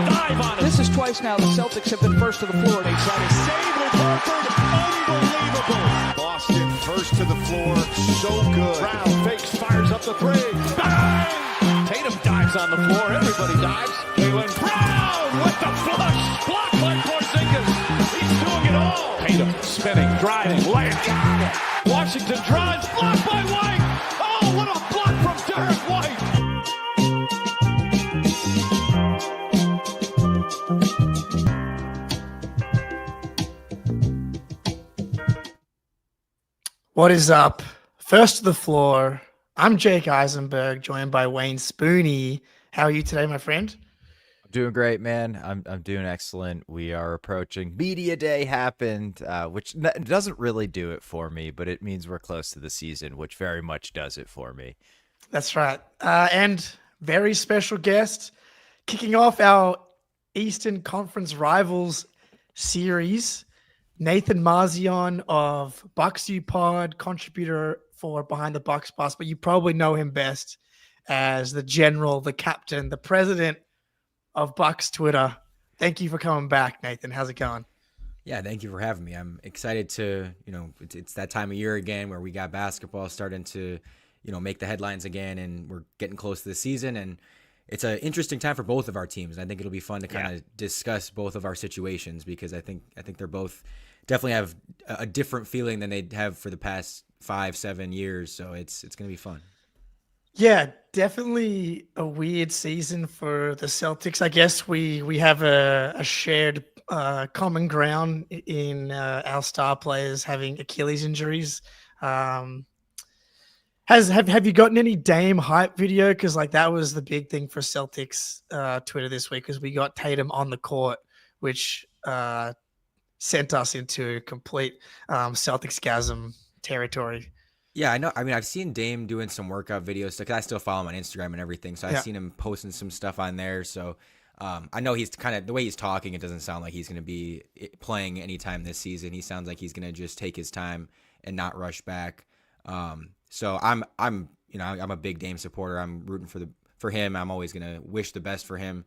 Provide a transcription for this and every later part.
dive on him. This is twice now the Celtics have been first to the floor. They try to Save with Horford. Unbelievable. Boston first to the floor. So good. Brown fakes, fires up the three. Bang! Tatum dives on the floor. Everybody dives. Jaylen Brown with the flush. Blocked by Porzingis. He's doing it all. Tatum spinning, driving, layup. Got it. Washington drives. Blocked by White. Oh, what a block from Derek White. What is up? First to the floor. I'm Jake Eisenberg, joined by Wayne Spooney. How are you today, my friend? I'm doing great, man. I'm doing excellent. We are approaching Media Day happened, which doesn't really do it for me, but it means we're close to the season, which very much does it for me. That's right. And very special guest, kicking off our Eastern Conference Rivals series, Nathan Marzion of Bucks U Pod, contributor for Behind the Bucks Bus, but you probably know him best as the general, the captain, the president of Bucks Twitter. Thank you for coming back, Nathan. How's it going? Yeah, thank you for having me. I'm excited to, it's that time of year again where we got basketball starting to, make the headlines again, and we're getting close to the season, and it's an interesting time for both of our teams. And I think it'll be fun to kind of discuss both of our situations, because I think they're both definitely have a different feeling than they have for the past 5-7 years. So it's going to be fun. Yeah, definitely a weird season for the Celtics. I guess we have a shared common ground in our star players having Achilles injuries. Have you gotten any Dame hype video? Because that was the big thing for Celtics Twitter this week, because we got Tatum on the court, which sent us into complete Celtics-gasm territory. Yeah, I know. I mean, I've seen Dame doing some workout videos, because I still follow him on Instagram and everything. So I've seen him posting some stuff on there. So I know he's kind of, the way he's talking, it doesn't sound like he's going to be playing anytime this season. He sounds like he's going to just take his time and not rush back. So I'm a big Dame supporter. I'm rooting for him. I'm always going to wish the best for him.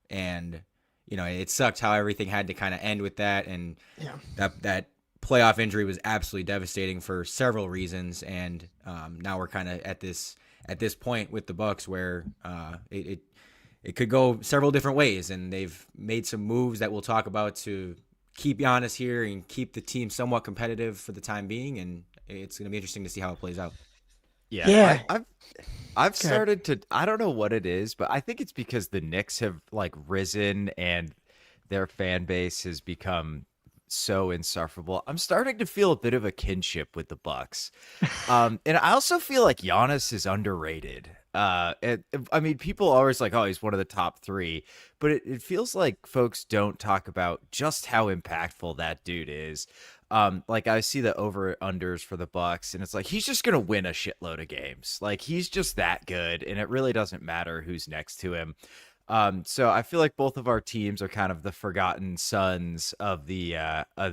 And, it sucked how everything had to kind of end with that. And that playoff injury was absolutely devastating for several reasons. And now we're kind of at this point with the Bucks where it could go several different ways. And they've made some moves that we'll talk about to keep Giannis here and keep the team somewhat competitive for the time being. And it's going to be interesting to see how it plays out. Yeah. I've started to, I don't know what it is, but I think it's because the Knicks have risen and their fan base has become so insufferable. I'm starting to feel a bit of a kinship with the Bucks. And I also feel like Giannis is underrated. I mean, people are always like, oh, he's one of the top three, but it feels like folks don't talk about just how impactful that dude is. I see the over-unders for the Bucks, and it's like he's just gonna win a shitload of games. He's just that good, and it really doesn't matter who's next to him. So I feel like both of our teams are kind of the forgotten sons of the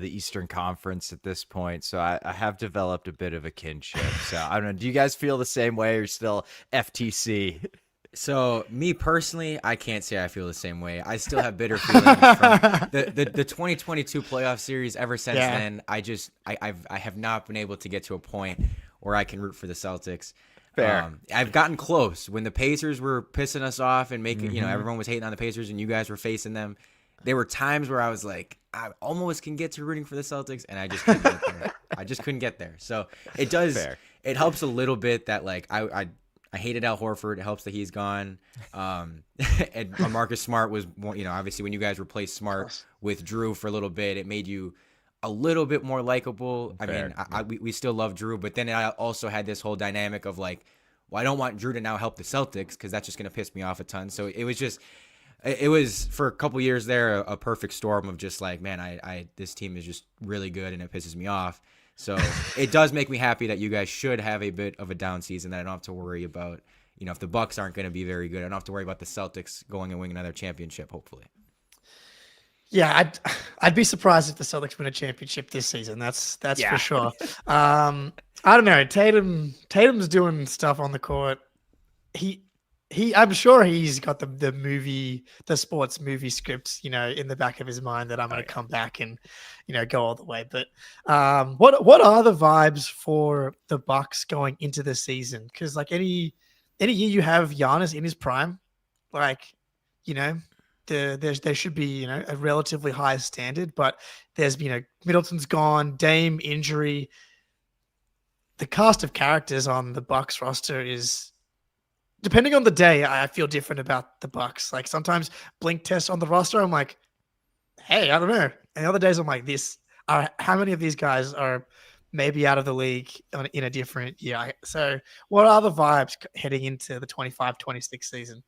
Eastern Conference at this point. So I have developed a bit of a kinship. So I don't know. Do you guys feel the same way, or still FTC? So me personally, I can't say I feel the same way. I still have bitter feelings from the 2022 playoff series. Ever since then, I have not been able to get to a point where I can root for the Celtics. Fair. I've gotten close when the Pacers were pissing us off and making, everyone was hating on the Pacers and you guys were facing them. There were times where I was like, I almost can get to rooting for the Celtics, and I just couldn't get there. I just couldn't get there. So it does. Fair. It helps a little bit that I hated Al Horford. It helps that he's gone. And Marcus Smart was, obviously when you guys replaced Smart with Drew for a little bit, it made you a little bit more likable. Fair. I mean, we still love Drew, but then I also had this whole dynamic of I don't want Drew to now help the Celtics because that's just going to piss me off a ton. So it was for a couple years there a perfect storm of just man, this team is just really good and it pisses me off. So it does make me happy that you guys should have a bit of a down season that I don't have to worry about. If the Bucks aren't going to be very good, I don't have to worry about the Celtics going and winning another championship, hopefully. Yeah, I'd be surprised if the Celtics win a championship this season. That's for sure. I don't know. Tatum's doing stuff on the court. I'm sure he's got the sports movie scripts, in the back of his mind that I'm going to come back and, go all the way. But what are the vibes for the Bucks going into the season? Because like any year you have Giannis in his prime, like, there should be, a relatively high standard, but there's, Middleton's gone, Dame injury. The cast of characters on the Bucks roster is, depending on the day, I feel different about the Bucks. Like sometimes blink test on the roster, I'm like, hey, I don't know. And other days I'm like, how many of these guys are maybe out of the league in a different year? So what are the vibes heading into the 25-26 season?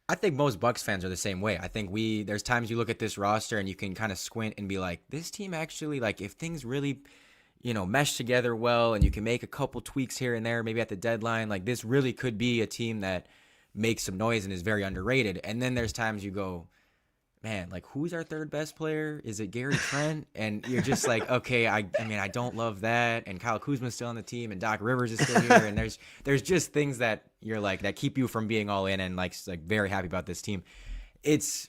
I think most Bucks fans are the same way. I think there's times you look at this roster and you can kind of squint and be like, this team actually, like if things really, mesh together well and you can make a couple tweaks here and there, maybe at the deadline, like this really could be a team that makes some noise and is very underrated. And then there's times you go, man, like who's our third best player? Is it Gary Trent? And you're just like, okay, I mean, I don't love that. And Kyle Kuzma's still on the team and Doc Rivers is still here. And there's just things that you're like, that keep you from being all in and like very happy about this team. It's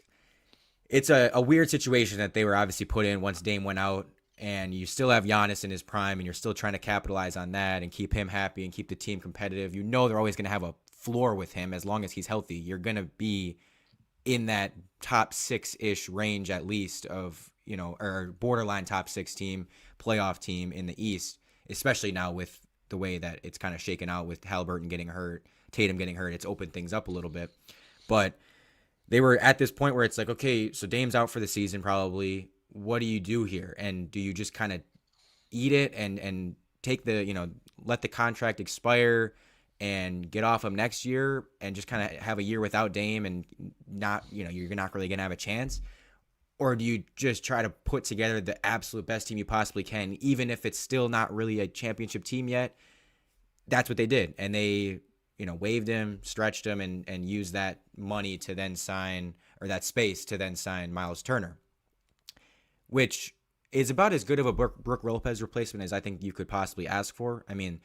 a weird situation that they were obviously put in once Dame went out. And you still have Giannis in his prime, and you're still trying to capitalize on that and keep him happy and keep the team competitive. They're always going to have a floor with him as long as he's healthy. You're going to be in that top 6-ish range at least of, or borderline top 6 team, playoff team in the East, especially now with the way that it's kind of shaken out with Halliburton getting hurt, Tatum getting hurt. It's opened things up a little bit. But they were at this point where it's like, okay, so Dame's out for the season probably. What do you do here? And do you just kind of eat it and take let the contract expire and get off him next year and just kind of have a year without Dame and not, you're not really going to have a chance? Or do you just try to put together the absolute best team you possibly can, even if it's still not really a championship team yet? That's what they did. And they, waived him, stretched him, and used that money to then sign, or that space to then sign Miles Turner, which is about as good of a Brook Lopez replacement as I think you could possibly ask for. I mean,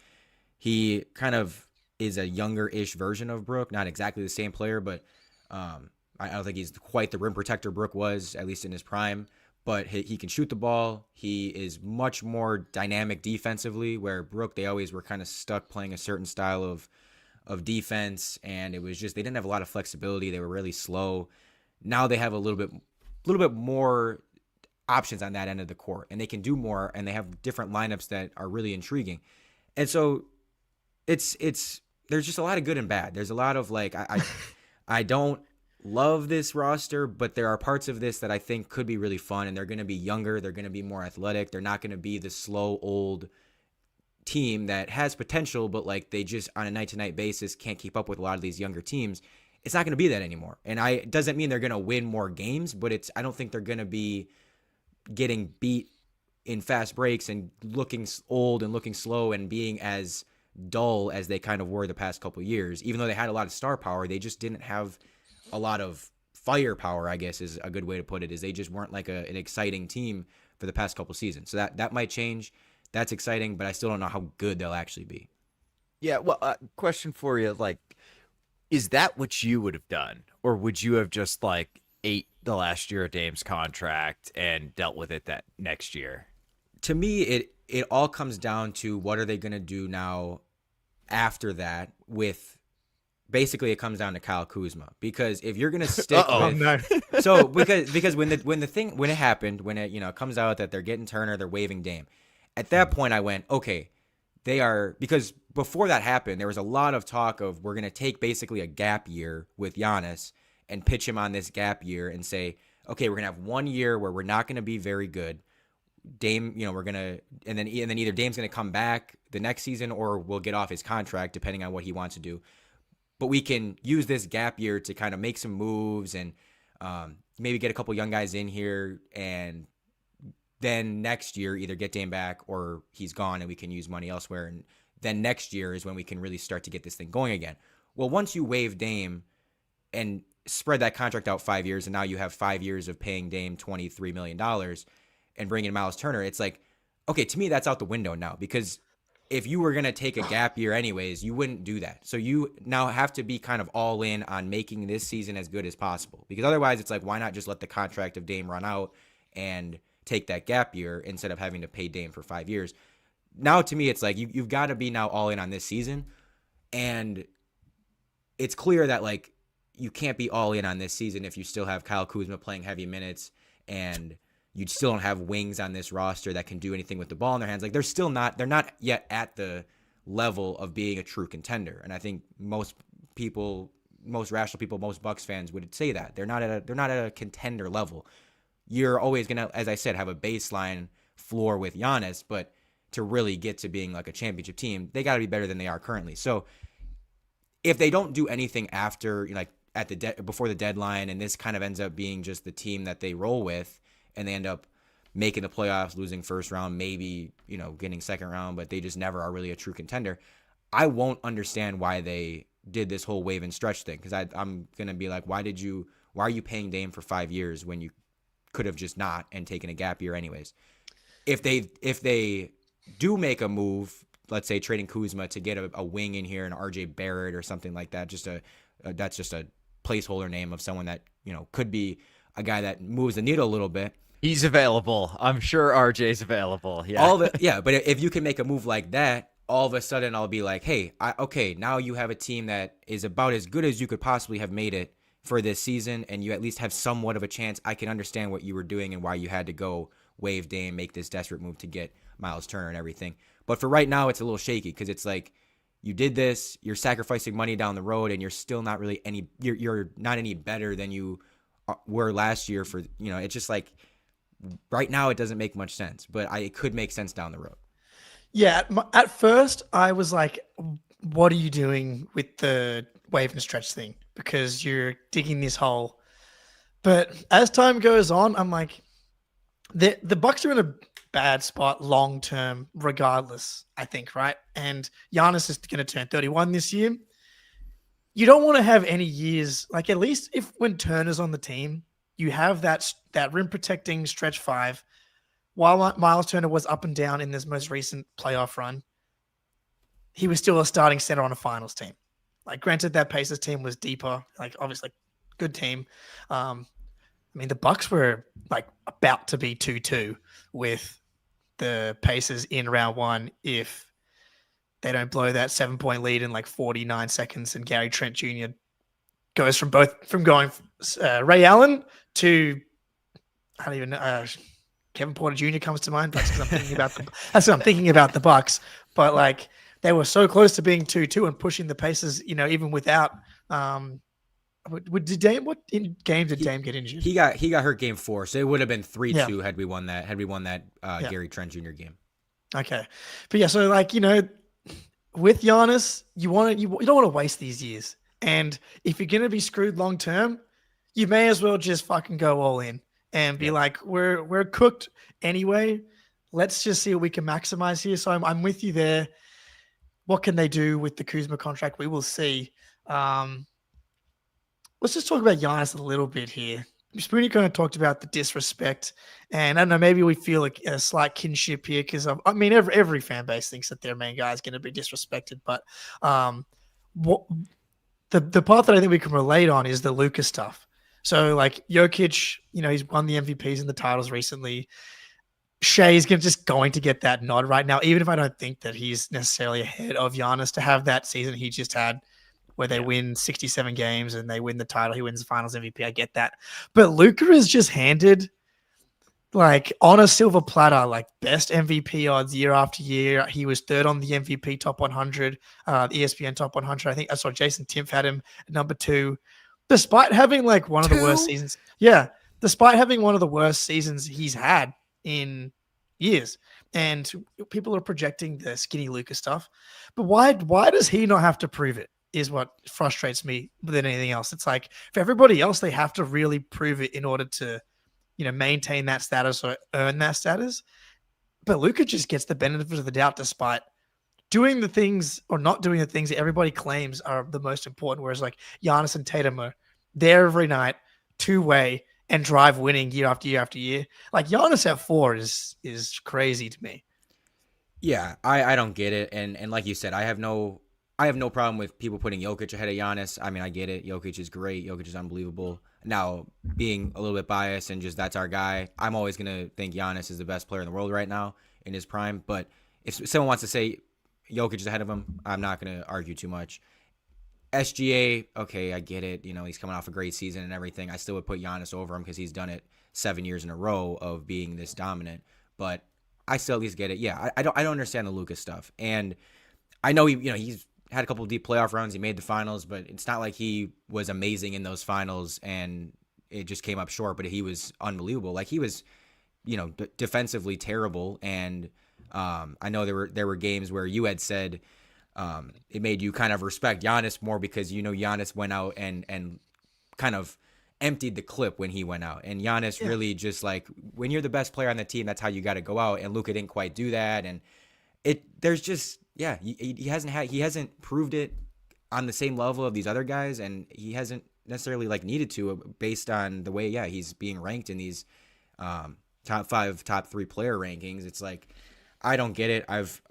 he kind of is a younger-ish version of Brook, not exactly the same player, but I don't think he's quite the rim protector Brook was, at least in his prime. But he can shoot the ball. He is much more dynamic defensively, where Brook, they always were kind of stuck playing a certain style of defense, and it was just they didn't have a lot of flexibility. They were really slow. Now they have a little bit more options on that end of the court, and they can do more, and they have different lineups that are really intriguing. And so there's just a lot of good and bad. There's a lot of like, I don't love this roster, but there are parts of this that I think could be really fun, and they're going to be younger. They're going to be more athletic. They're not going to be the slow old team that has potential, but like they just on a night-to-night basis can't keep up with a lot of these younger teams. It's not going to be that anymore. And it doesn't mean they're going to win more games, but I don't think they're going to be getting beat in fast breaks and looking old and looking slow and being as dull as they kind of were the past couple of years. Even though they had a lot of star power, they just didn't have a lot of firepower, I guess is a good way to put it, is they just weren't like an exciting team for the past couple of seasons. So that might change. That's exciting, but I still don't know how good they'll actually be. Yeah, well, question for you, like, is that what you would have done? Or would you have just like ate the last year of Dame's contract and dealt with it that next year? To me, it all comes down to what are they going to do now after that with basically it comes down to Kyle Kuzma, because if you're going to stick with so because when it happened, when it comes out that they're getting Turner, they're waiving Dame. At that point I went, okay, because before that happened, there was a lot of talk of we're going to take basically a gap year with Giannis and pitch him on this gap year and say, okay, we're going to have 1 year where we're not going to be very good. Dame, we're going to, and then either Dame's going to come back the next season or we'll get off his contract depending on what he wants to do. But we can use this gap year to kind of make some moves and maybe get a couple young guys in here, and then next year either get Dame back or he's gone and we can use money elsewhere. And then next year is when we can really start to get this thing going again. Well, once you waive Dame and spread that contract out 5 years, and now you have 5 years of paying Dame $23 million and bringing in Miles Turner, it's like, okay, to me, that's out the window now, because if you were going to take a gap year anyways, you wouldn't do that. So you now have to be kind of all in on making this season as good as possible, because otherwise it's like, why not just let the contract of Dame run out and take that gap year instead of having to pay Dame for 5 years? Now, to me, it's like you've got to be now all in on this season. And it's clear that like you can't be all in on this season if you still have Kyle Kuzma playing heavy minutes and you still don't have wings on this roster that can do anything with the ball in their hands. Like they're not yet at the level of being a true contender. And I think most rational people, most Bucks fans would say that they're not at a contender level. You're always going to, as I said, have a baseline floor with Giannis, but to really get to being like a championship team, they got to be better than they are currently. So if they don't do anything after, like before the deadline, and this kind of ends up being just the team that they roll with, and they end up making the playoffs, losing first round, maybe, getting second round, but they just never are really a true contender, I won't understand why they did this whole wave and stretch thing. Because I'm going to be like, why are you paying Dame for 5 years when you could have just not and taken a gap year anyways? If they do make a move, let's say trading Kuzma to get a wing in here, an RJ Barrett or something like that, that's just a placeholder name of someone that, could be a guy that moves the needle a little bit. He's available. I'm sure RJ's available. Yeah. But if you can make a move like that, all of a sudden I'll be like, hey, okay, now you have a team that is about as good as you could possibly have made it for this season, and you at least have somewhat of a chance. I can understand what you were doing and why you had to go waive Dame, make this desperate move to get Miles Turner and everything. But for right now, it's a little shaky because it's like you did this, you're sacrificing money down the road, and you're still not really you're not any better than you were last year. For it's just like right now it doesn't make much sense, but it could make sense down the road. Yeah, at first I was like, what are you doing with the wave and stretch thing? Because you're digging this hole. But as time goes on, I'm like, the Bucks are in a bad spot long term regardless, I think, right? And Giannis is going to turn 31 this year. You don't want to have any years, like at least if when Turner's on the team, you have that rim protecting stretch five. While Miles Turner was up and down in this most recent playoff run, he was still a starting center on a finals team. Like, granted, that Pacers team was deeper, like obviously good team. I mean, the Bucks were like about to be 2-2 with the Pacers in round one if they don't blow that 7-point lead in like 49 seconds, and Gary Trent Jr. goes from going Ray Allen to I don't even know. Kevin Porter Jr. comes to mind. That's because I'm thinking about the Bucks. But like they were so close to being 2-2 and pushing the Pacers, even without. What game did Dame get injured? He got hurt game 4, so it would have been 3-2 had we won that Gary Trent Jr. game. Okay, but yeah, so like with Giannis, you don't want to waste these years, and if you're gonna be screwed long term, you may as well just fucking go all in and be like, we're cooked anyway. Let's just see what we can maximize here. So I'm with you there. What can they do with the Kuzma contract? We will see. Let's just talk about Giannis a little bit here. Spoonie kind of talked about the disrespect, and I don't know, maybe we feel like a slight kinship here because I mean every fan base thinks that their main guy is going to be disrespected, but the part that I think we can relate on is the Luka stuff. So like Jokic, he's won the MVPs and the titles recently. Shea is going to get that nod right now, even if I don't think that he's necessarily ahead of Giannis to have that season he just had where they win 67 games and they win the title. He wins the finals MVP. I get that. But Luka is just handed like on a silver platter, like best MVP odds year after year. He was third on the MVP top 100, the ESPN top 100. I think I saw Jason Timpf had him at number 2. Despite having like one of the worst seasons. Yeah. Despite having one of the worst seasons he's had in years. And people are projecting the skinny Luka stuff. But why does he not have to prove it is what frustrates me than anything else. It's like for everybody else, they have to really prove it in order to, maintain that status or earn that status. But Luka just gets the benefit of the doubt despite doing the things or not doing the things that everybody claims are the most important. Whereas like Giannis and Tatum are there every night, two-way, and drive winning year after year after year. Like Giannis at 4 is crazy to me. Yeah, I don't get it. And like you said, I have no problem with people putting Jokic ahead of Giannis. I mean, I get it. Jokic is great. Jokic is unbelievable. Now, being a little bit biased and just that's our guy, I'm always going to think Giannis is the best player in the world right now in his prime. But if someone wants to say Jokic is ahead of him, I'm not going to argue too much. SGA, okay, I get it. He's coming off a great season and everything. I still would put Giannis over him because he's done it 7 years in a row of being this dominant. But I still at least get it. Yeah, I don't understand the Luka stuff. And I know he's had a couple of deep playoff runs. He made the finals, but it's not like he was amazing in those finals and it just came up short. But he was unbelievable. Like he was, defensively terrible. And I know there were games where you had said it made you kind of respect Giannis more because Giannis went out and kind of emptied the clip when he went out. And Giannis really just like when you're the best player on the team, that's how you got to go out. And Luka didn't quite do that. And there's just he hasn't proved it on the same level of these other guys, and he hasn't necessarily like needed to based on the way he's being ranked in these top 5, top 3 player rankings. It's like I don't get it. I've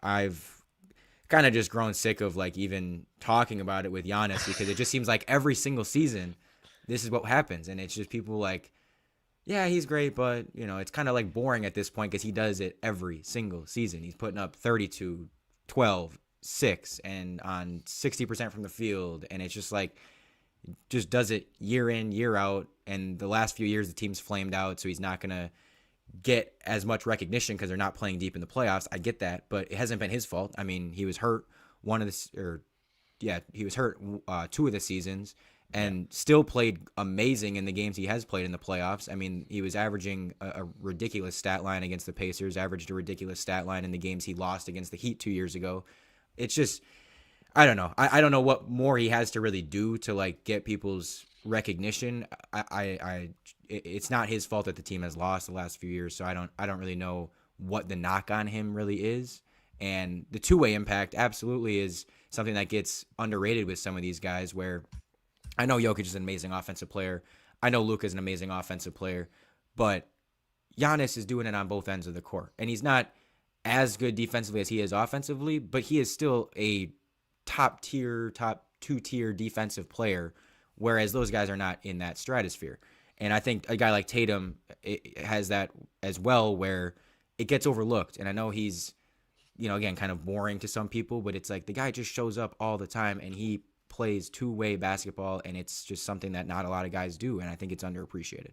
kind of just grown sick of like even talking about it with Giannis because it just seems like every single season this is what happens, and it's just people like, yeah, he's great, but it's kind of like boring at this point because he does it every single season. He's putting up 32, 12, 6, and on 60% from the field, and it's just like just does it year in, year out. And the last few years the team's flamed out, so he's not gonna get as much recognition because they're not playing deep in the playoffs. I get that, but it hasn't been his fault. I mean, he was hurt he was hurt 2 of the seasons and still played amazing in the games he has played in the playoffs. I mean, he was averaging a ridiculous stat line against the Pacers, averaged a ridiculous stat line in the games he lost against the Heat 2 years ago. It's just, I don't know. I don't know what more he has to really do to like get people's recognition. It's not his fault that the team has lost the last few years, so I don't really know what the knock on him really is. And the two-way impact absolutely is something that gets underrated with some of these guys, where I know Jokic is an amazing offensive player. I know Luka is an amazing offensive player, but Giannis is doing it on both ends of the court. And he's not as good defensively as he is offensively, but he is still a top 2-tier defensive player, whereas those guys are not in that stratosphere. And I think a guy like Tatum has that as well, where it gets overlooked. And I know he's, again, kind of boring to some people, but it's like the guy just shows up all the time and he plays two-way basketball, and it's just something that not a lot of guys do, and I think it's underappreciated.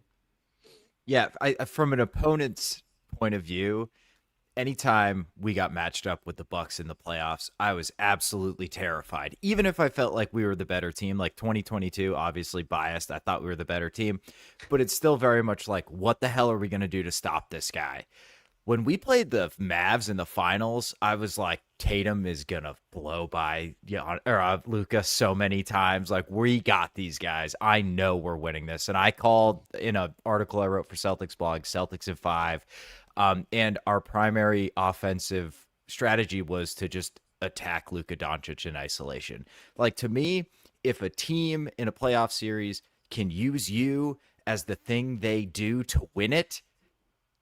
Yeah, from an opponent's point of view, anytime we got matched up with the Bucks in the playoffs, I was absolutely terrified. Even if I felt like we were the better team, like 2022, obviously biased, I thought we were the better team, but it's still very much like, what the hell are we going to do to stop this guy? When we played the Mavs in the finals, I was like, Tatum is going to blow by Luka so many times. Like, we got these guys. I know we're winning this. And I called in an article I wrote for Celtics blog, Celtics in 5. And our primary offensive strategy was to just attack Luka Doncic in isolation. Like, to me, if a team in a playoff series can use you as the thing they do to win it,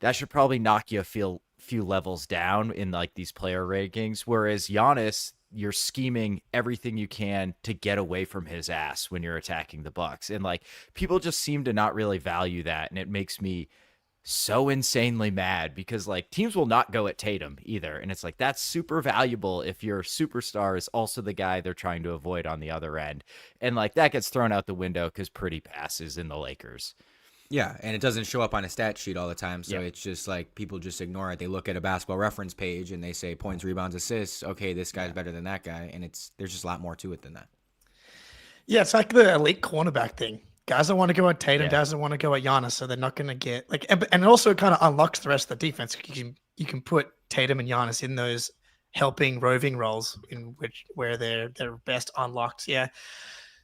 that should probably knock you a few levels down in like these player rankings. Whereas Giannis, you're scheming everything you can to get away from his ass when you're attacking the Bucks. And like, people just seem to not really value that. And it makes me so insanely mad because like teams will not go at Tatum either. And it's like, that's super valuable if your superstar is also the guy they're trying to avoid on the other end. And like that gets thrown out the window because Pretty passes in the Lakers. Yeah, and it doesn't show up on a stat sheet all the time, so It's just like people just ignore it. They look at a basketball reference page and they say points, rebounds, assists. Okay, this guy's better than that guy, and there's just a lot more to it than that. Yeah, it's like the elite cornerback thing. Guys don't want to go at Tatum, guys don't want to go at Giannis, so they're not going to get like. And it also kind of unlocks the rest of the defense. You can put Tatum and Giannis in those helping roving roles where they're best unlocked. Yeah.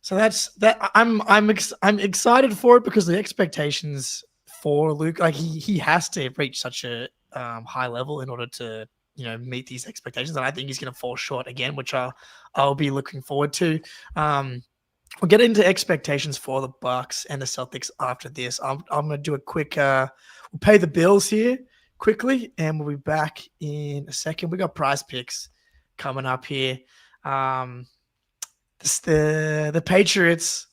So that's that. I'm excited for it because the expectations for Luke, like he has to reach such a high level in order to meet these expectations, and I think he's going to fall short again, which I'll be looking forward to. We'll get into expectations for the Bucks and the Celtics after this. I'm going to do a quick. We'll pay the bills here. quickly, and we'll be back in a second. We got Prize Picks coming up here. The Patriots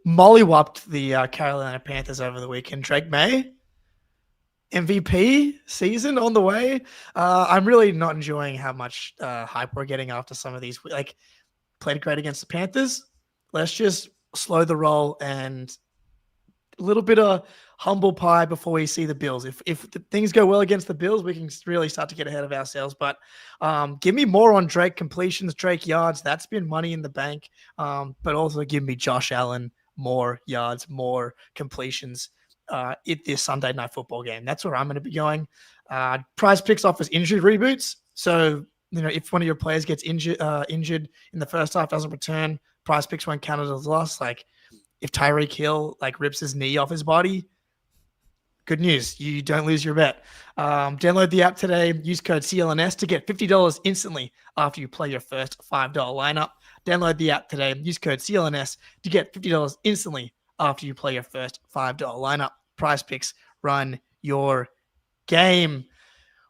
mollywopped the Carolina Panthers over the weekend. Drake May, MVP season on the way. I'm really not enjoying how much hype we're getting after some of these. Like, played great against the Panthers. Let's just slow the roll and a little bit of humble pie before we see the Bills. If things go well against the Bills, we can really start to get ahead of ourselves. But give me more on Drake completions, Drake yards. That's been money in the bank. But also give me Josh Allen, more yards, more completions at this Sunday Night Football game. That's where I'm going to be going. Prize Picks offers injury reboots. So, if one of your players gets injured in the first half, doesn't return, Prize Picks won't count it as a loss. Like, if Tyreek Hill rips his knee off his body, good news. You don't lose your bet. Download the app today. Use code CLNS to get $50 instantly after you play your first $5 lineup. Download the app today. Use code CLNS to get $50 instantly after you play your first $5 lineup. Prize Picks, run your game.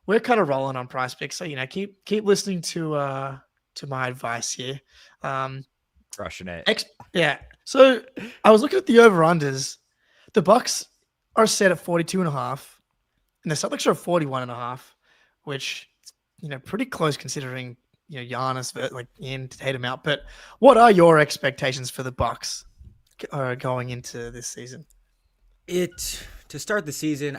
We're kind of rolling on Prize Picks, so keep listening to my advice here. Crushing it. Yeah. So I was looking at the over-unders. The Bucks are set at 42.5, and the Celtics are at 41.5, which pretty close considering Giannis in to Tatum out. But what are your expectations for the Bucks going into this season? To start the season,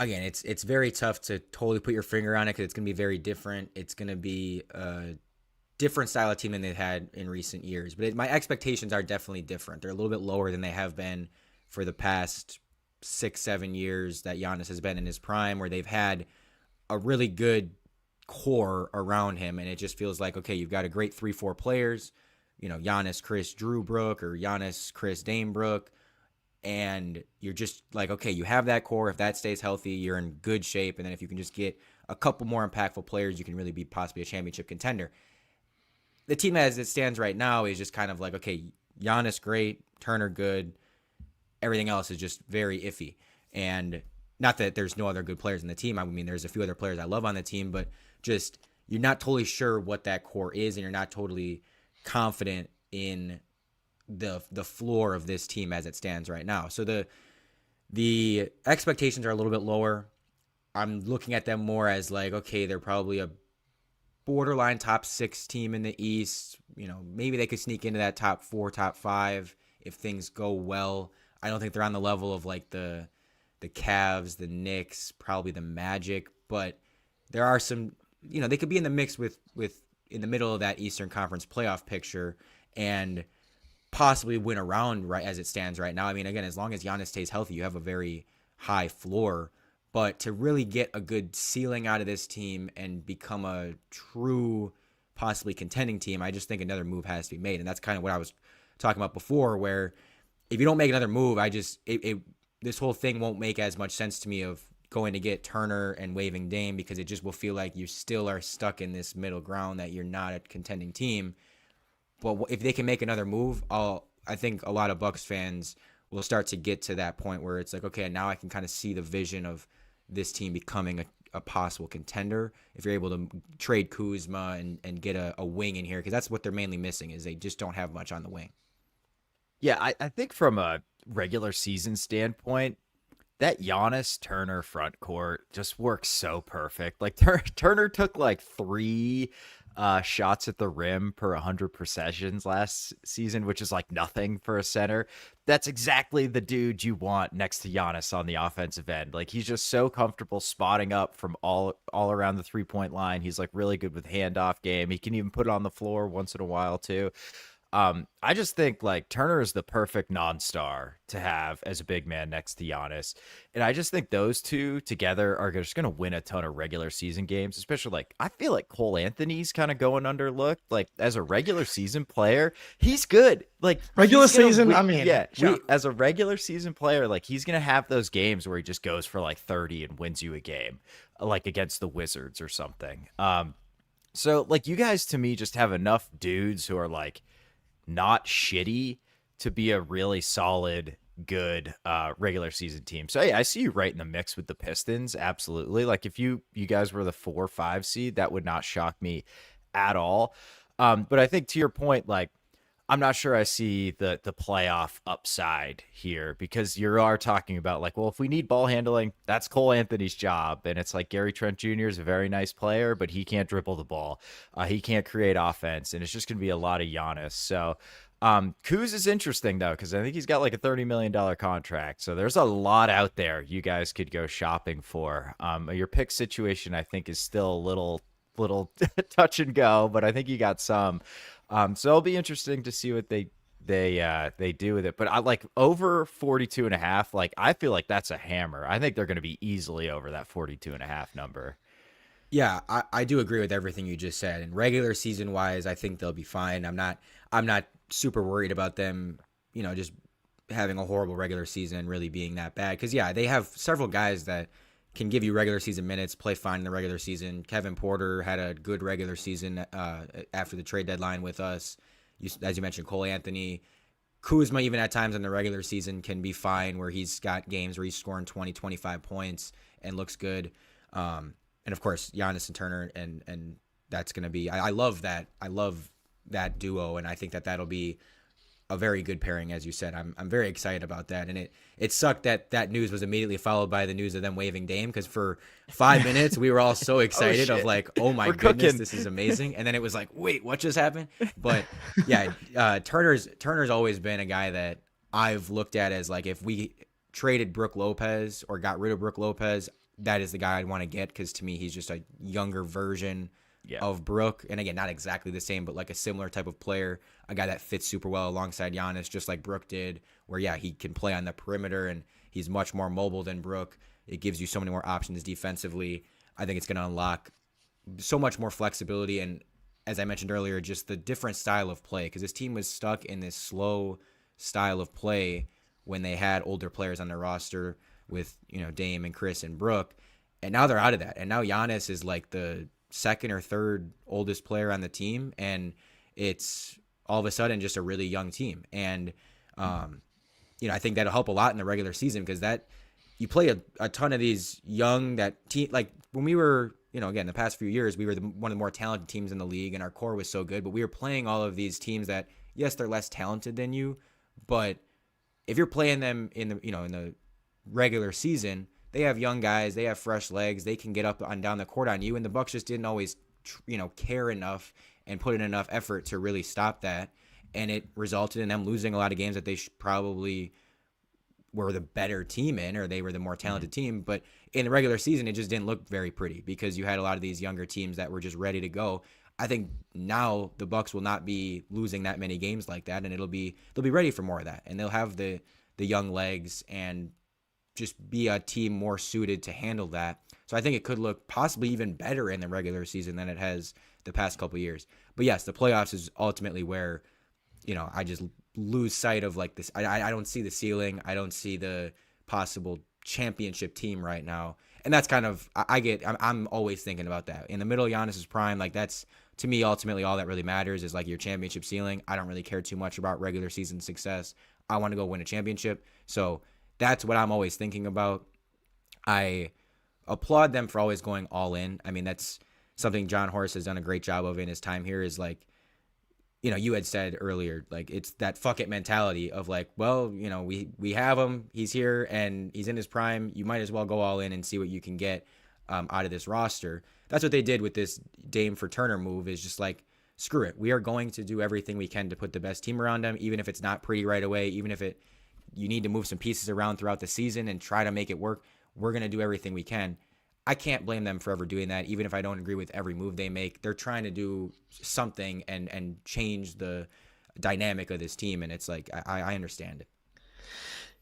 it's very tough to totally put your finger on it because it's going to be very different. It's going to be different style of team than they've had in recent years. But my expectations are definitely different. They're a little bit lower than they have been for the past 6-7 years that Giannis has been in his prime, where they've had a really good core around him. And it just feels like, okay, you've got a great 3-4 players, Giannis, Chris, Drew Brook, or Giannis, Chris, Dame Brook. And you're just like, okay, you have that core. If that stays healthy, you're in good shape. And then if you can just get a couple more impactful players, you can really be possibly a championship contender. The team as it stands right now is just kind of like, okay, Giannis great, Turner good, everything else is just very iffy. And not that there's no other good players in the team. There's a few other players I love on the team, but just you're not totally sure what that core is, and you're not totally confident in the floor of this team as it stands right now. So the expectations are a little bit lower. I'm looking at them more as like, okay, they're probably a borderline top 6 team in the East. Maybe they could sneak into that top 4, top 5 if things go well. I don't think they're on the level of like the Cavs, the Knicks, probably the Magic, but there are some, they could be in the mix with in the middle of that Eastern Conference playoff picture and possibly win a round right as it stands right now. Again, as long as Giannis stays healthy, you have a very high floor. But to really get a good ceiling out of this team and become a true, possibly contending team, I just think another move has to be made. And that's kind of what I was talking about before, where if you don't make another move, this whole thing won't make as much sense to me of going to get Turner and waving Dame, because it just will feel like you still are stuck in this middle ground that you're not a contending team. But if they can make another move, I think a lot of Bucks fans will start to get to that point where it's like, okay, now I can kind of see the vision of this team becoming a possible contender if you're able to trade Kuzma and get a wing in here, because that's what they're mainly missing, is they just don't have much on the wing. Yeah, I think from a regular season standpoint, that Giannis Turner front court just works so perfect. Like Turner took like 3 shots at the rim per 100 possessions last season, which is like nothing for a center. That's exactly the dude you want next to Giannis on the offensive end. Like, he's just so comfortable spotting up from all around the 3-point line. He's like really good with handoff game. He can even put it on the floor once in a while too. I just think like Turner is the perfect non-star to have as a big man next to Giannis. And I just think those two together are just going to win a ton of regular season games, especially like I feel like Cole Anthony's kind of going underlooked. Like, as a regular season player, he's good. Like, regular season, as a regular season player, like, he's going to have those games where he just goes for like 30 and wins you a game, like against the Wizards or something. So like, you guys to me just have enough dudes who are like not shitty to be a really solid good regular season team. So yeah, I see you right in the mix with the Pistons. Absolutely. Like if you guys were the 4 or 5 seed, that would not shock me at all. But I think to your point, like I'm not sure I see the playoff upside here, because you are talking about like, well, if we need ball handling, that's Cole Anthony's job. And it's like Gary Trent Jr. is a very nice player, but he can't dribble the ball. He can't create offense. And it's just going to be a lot of Giannis. So Kuz is interesting though, because I think he's got like a $30 million contract. So there's a lot out there you guys could go shopping for. Your pick situation, I think, is still a little touch and go, but I think you got some. So it'll be interesting to see what they do with it. But I like over 42.5. Like I feel like that's a hammer. I think they're going to be easily over that 42.5 number. Yeah, I do agree with everything you just said. And regular season wise, I think they'll be fine. I'm not super worried about them, just having a horrible regular season and really being that bad. Because yeah, they have several guys that can give you regular season minutes, play fine in the regular season. Kevin Porter had a good regular season after the trade deadline with us. As you mentioned, Cole Anthony. Kuzma, even at times in the regular season, can be fine, where he's got games where he's scoring 20, 25 points and looks good. And of course, Giannis and Turner, and that's going to be, I love that. I love that duo, and I think that'll be a very good pairing, as you said. I'm very excited about that, and it sucked that news was immediately followed by the news of them waiving Dame, because for 5 minutes we were all so excited of like, oh my goodness, cooking. this is amazing, and then it was like, wait, what just happened? But yeah, Turner's always been a guy that I've looked at as like, if we traded Brook Lopez or got rid of Brook Lopez, that is the guy I'd want to get, because to me he's just a younger version of Brook, and again, not exactly the same, but like a similar type of player, a guy that fits super well alongside Giannis, just like Brook did, where yeah, he can play on the perimeter and he's much more mobile than Brook. It gives you so many more options defensively. I think it's going to unlock so much more flexibility, and as I mentioned earlier, just the different style of play, because this team was stuck in this slow style of play when they had older players on their roster with, Dame and Chris and Brook, and now they're out of that, and now Giannis is like the second or third oldest player on the team, and it's all of a sudden just a really young team. And I think that'll help a lot in the regular season, because that you play a ton of these young that team, like when we were, again, the past few years, we were one of the more talented teams in the league, and our core was so good, but we were playing all of these teams that, yes, they're less talented than you, but if you're playing them in the regular season, they have young guys, they have fresh legs, they can get up and down the court on you, and the Bucks just didn't always, care enough and put in enough effort to really stop that, and it resulted in them losing a lot of games that they probably were the better team in, or they were the more talented team, but in the regular season, it just didn't look very pretty, because you had a lot of these younger teams that were just ready to go. I think now the Bucks will not be losing that many games like that, and they'll be ready for more of that, and they'll have the young legs and just be a team more suited to handle that. So I think it could look possibly even better in the regular season than it has the past couple of years. But yes, the playoffs is ultimately where, I just lose sight of like this. I don't see the ceiling. I don't see the possible championship team right now. And that's kind of, I'm always thinking about that. In the middle of Giannis's prime, like that's, to me, ultimately all that really matters is like your championship ceiling. I don't really care too much about regular season success. I want to go win a championship. So that's what I'm always thinking about. I applaud them for always going all in. I mean, that's something John Horst has done a great job of in his time here, is like, you had said earlier, like it's that fuck it mentality of like, well, we have him, he's here and he's in his prime. You might as well go all in and see what you can get out of this roster. That's what they did with this Dame for Turner move, is just like, screw it. We are going to do everything we can to put the best team around him, even if it's not pretty right away, even if you need to move some pieces around throughout the season and try to make it work. We're going to do everything we can. I can't blame them for ever doing that, even if I don't agree with every move they make. They're trying to do something and change the dynamic of this team, and it's like I understand it.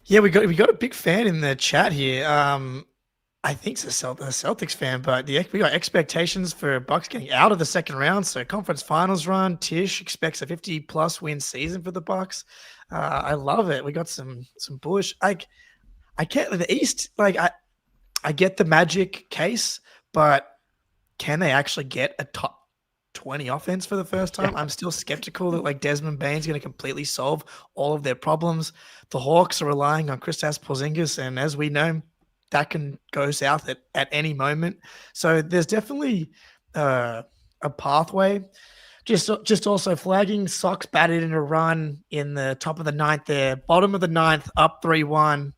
Yeah, we got a big fan in the chat here. I think it's a Celtics fan, but we got expectations for Bucks getting out of the second round. So conference finals run. Tish expects a 50+ win season for the Bucks. I love it. We got some bullish. I can't the East. Like I get the Magic case, but can they actually get a top 20 offense for the first time. I'm still skeptical that like Desmond Bane's going to completely solve all of their problems. The Hawks are relying on Kristaps Porzingis, and as we know, that can go south at any moment. So there's definitely a pathway. Just also flagging, Sox batted in a run in the top of the ninth there, bottom of the ninth, up 3-1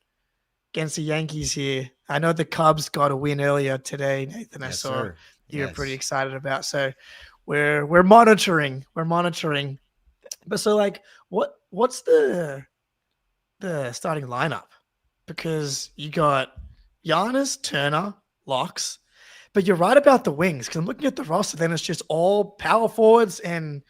against the Yankees here. I know the Cubs got a win earlier today, Nathan. I saw sir. you're pretty excited about. So we're monitoring. But so like what's the starting lineup? Because you got Giannis, Turner, locks. But you're right about the wings, because I'm looking at the roster, then it's just all power forwards and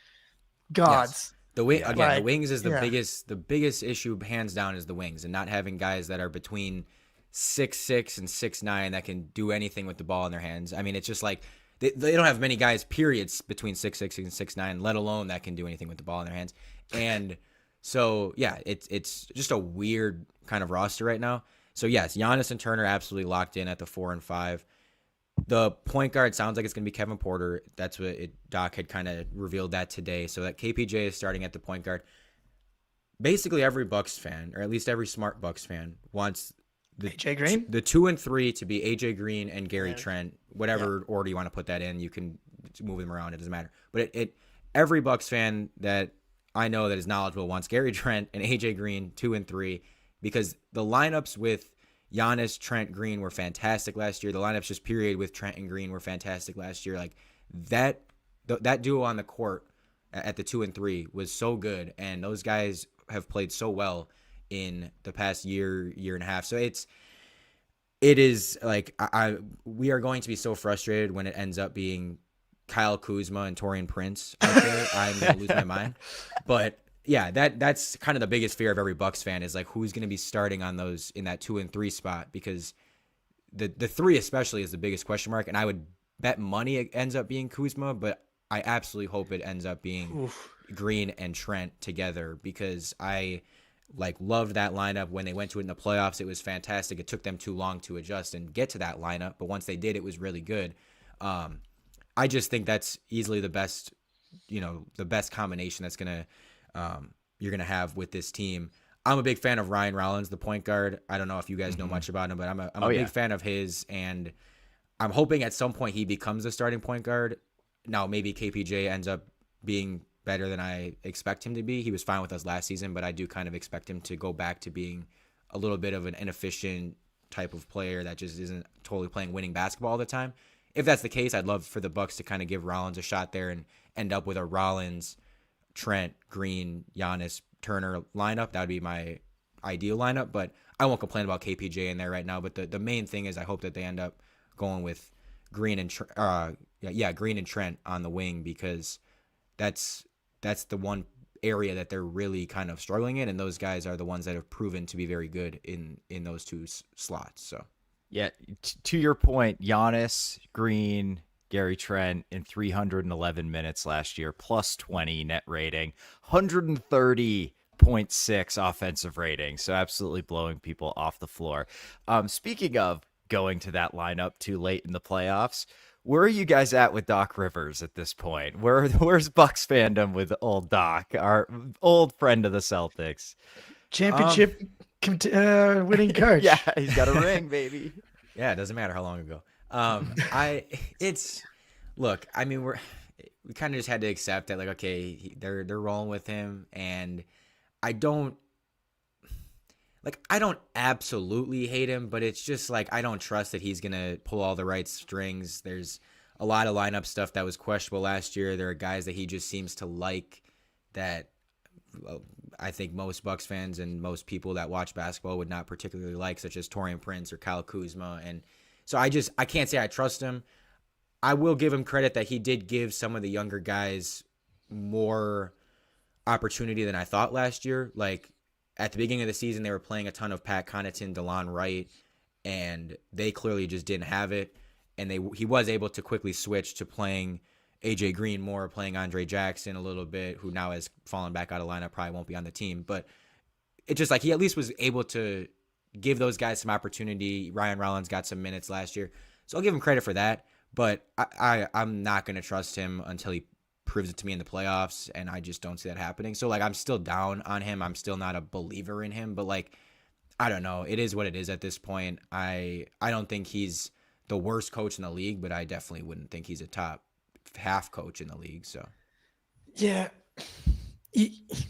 guards. Yes. The wing again. Like, the wings is the biggest issue, hands down, is the wings, and not having guys that are between 6'6" and 6'9" that can do anything with the ball in their hands. I mean, it's just like they don't have many guys, periods, between 6'6" and 6'9", let alone that can do anything with the ball in their hands. And so yeah, it's just a weird kind of roster right now. So yes, Giannis and Turner absolutely locked in at the 4 and 5. The point guard sounds like it's going to be Kevin Porter. That's what Doc had kind of revealed that today. So that KPJ is starting at the point guard. Basically, every Bucks fan, or at least every smart Bucks fan, wants AJ Green, the 2 and 3 to be AJ Green and Gary Trent. Whatever order you want to put that in, you can move them around. It doesn't matter. But every Bucks fan that I know that is knowledgeable wants Gary Trent and AJ Green 2 and 3, because the lineups with Giannis, Trent, Green were fantastic last year. The lineups just period with Trent and Green were fantastic last year. Like that duo on the court at the 2 and 3 was so good, and those guys have played so well in the past year and a half. So it is like we are going to be so frustrated when it ends up being Kyle Kuzma and Taurean Prince out there. I'm gonna lose my mind. But yeah, that's kind of the biggest fear of every Bucks fan, is like who's going to be starting on those in that 2 and 3 spot, because the 3 especially is the biggest question mark. And I would bet money it ends up being Kuzma, but I absolutely hope it ends up being Green and Trent together, because I loved that lineup when they went to it in the playoffs. It was fantastic. It took them too long to adjust and get to that lineup, but once they did, it was really good. I just think that's easily the best combination that's gonna you're going to have with this team. I'm a big fan of Ryan Rollins, the point guard. I don't know if you guys know much about him, but I'm a big fan of his, and I'm hoping at some point he becomes a starting point guard. Now, maybe KPJ ends up being better than I expect him to be. He was fine with us last season, but I do kind of expect him to go back to being a little bit of an inefficient type of player that just isn't totally playing winning basketball all the time. If that's the case, I'd love for the Bucks to kind of give Rollins a shot there and end up with a Rollins, Trent, Green, Giannis, Turner lineup. That would be my ideal lineup, but I won't complain about KPJ in there right now. But the main thing is I hope that they end up going with Green and Green and Trent on the wing, because that's the one area that they're really kind of struggling in, and those guys are the ones that have proven to be very good in those two slots. So yeah, to your point, Giannis, Green, Gary Trent in 311 minutes last year, plus 20 net rating, 130.6 offensive rating. So absolutely blowing people off the floor. Speaking of going to that lineup too late in the playoffs, where are you guys at with Doc Rivers at this point? Where's Bucks fandom with old Doc, our old friend of the Celtics? Championship winning coach. Yeah, he's got a ring, baby. Yeah, it doesn't matter how long ago. Look, I mean, we kind of just had to accept that, like, okay, they're rolling with him, and I don't absolutely hate him, but it's just like I don't trust that he's gonna pull all the right strings. There's a lot of lineup stuff that was questionable last year. There are guys that he just seems to like that I think most Bucks fans and most people that watch basketball would not particularly like, such as Taurean Prince or Kyle Kuzma. And so I can't say I trust him. I will give him credit that he did give some of the younger guys more opportunity than I thought last year. Like at the beginning of the season, they were playing a ton of Pat Connaughton, DeLon Wright, and they clearly just didn't have it. And he was able to quickly switch to playing AJ Green more, playing Andre Jackson a little bit, who now has fallen back out of lineup, probably won't be on the team. But it's just like he at least was able to give those guys some opportunity. Ryan Rollins got some minutes last year, so I'll give him credit for that. But I'm not going to trust him until he proves it to me in the playoffs, and I just don't see that happening. So like I'm still down on him. I'm still not a believer in him, but like I don't know. It is what it is at this point. I don't think he's the worst coach in the league, but I definitely wouldn't think he's a top half coach in the league. So Yeah.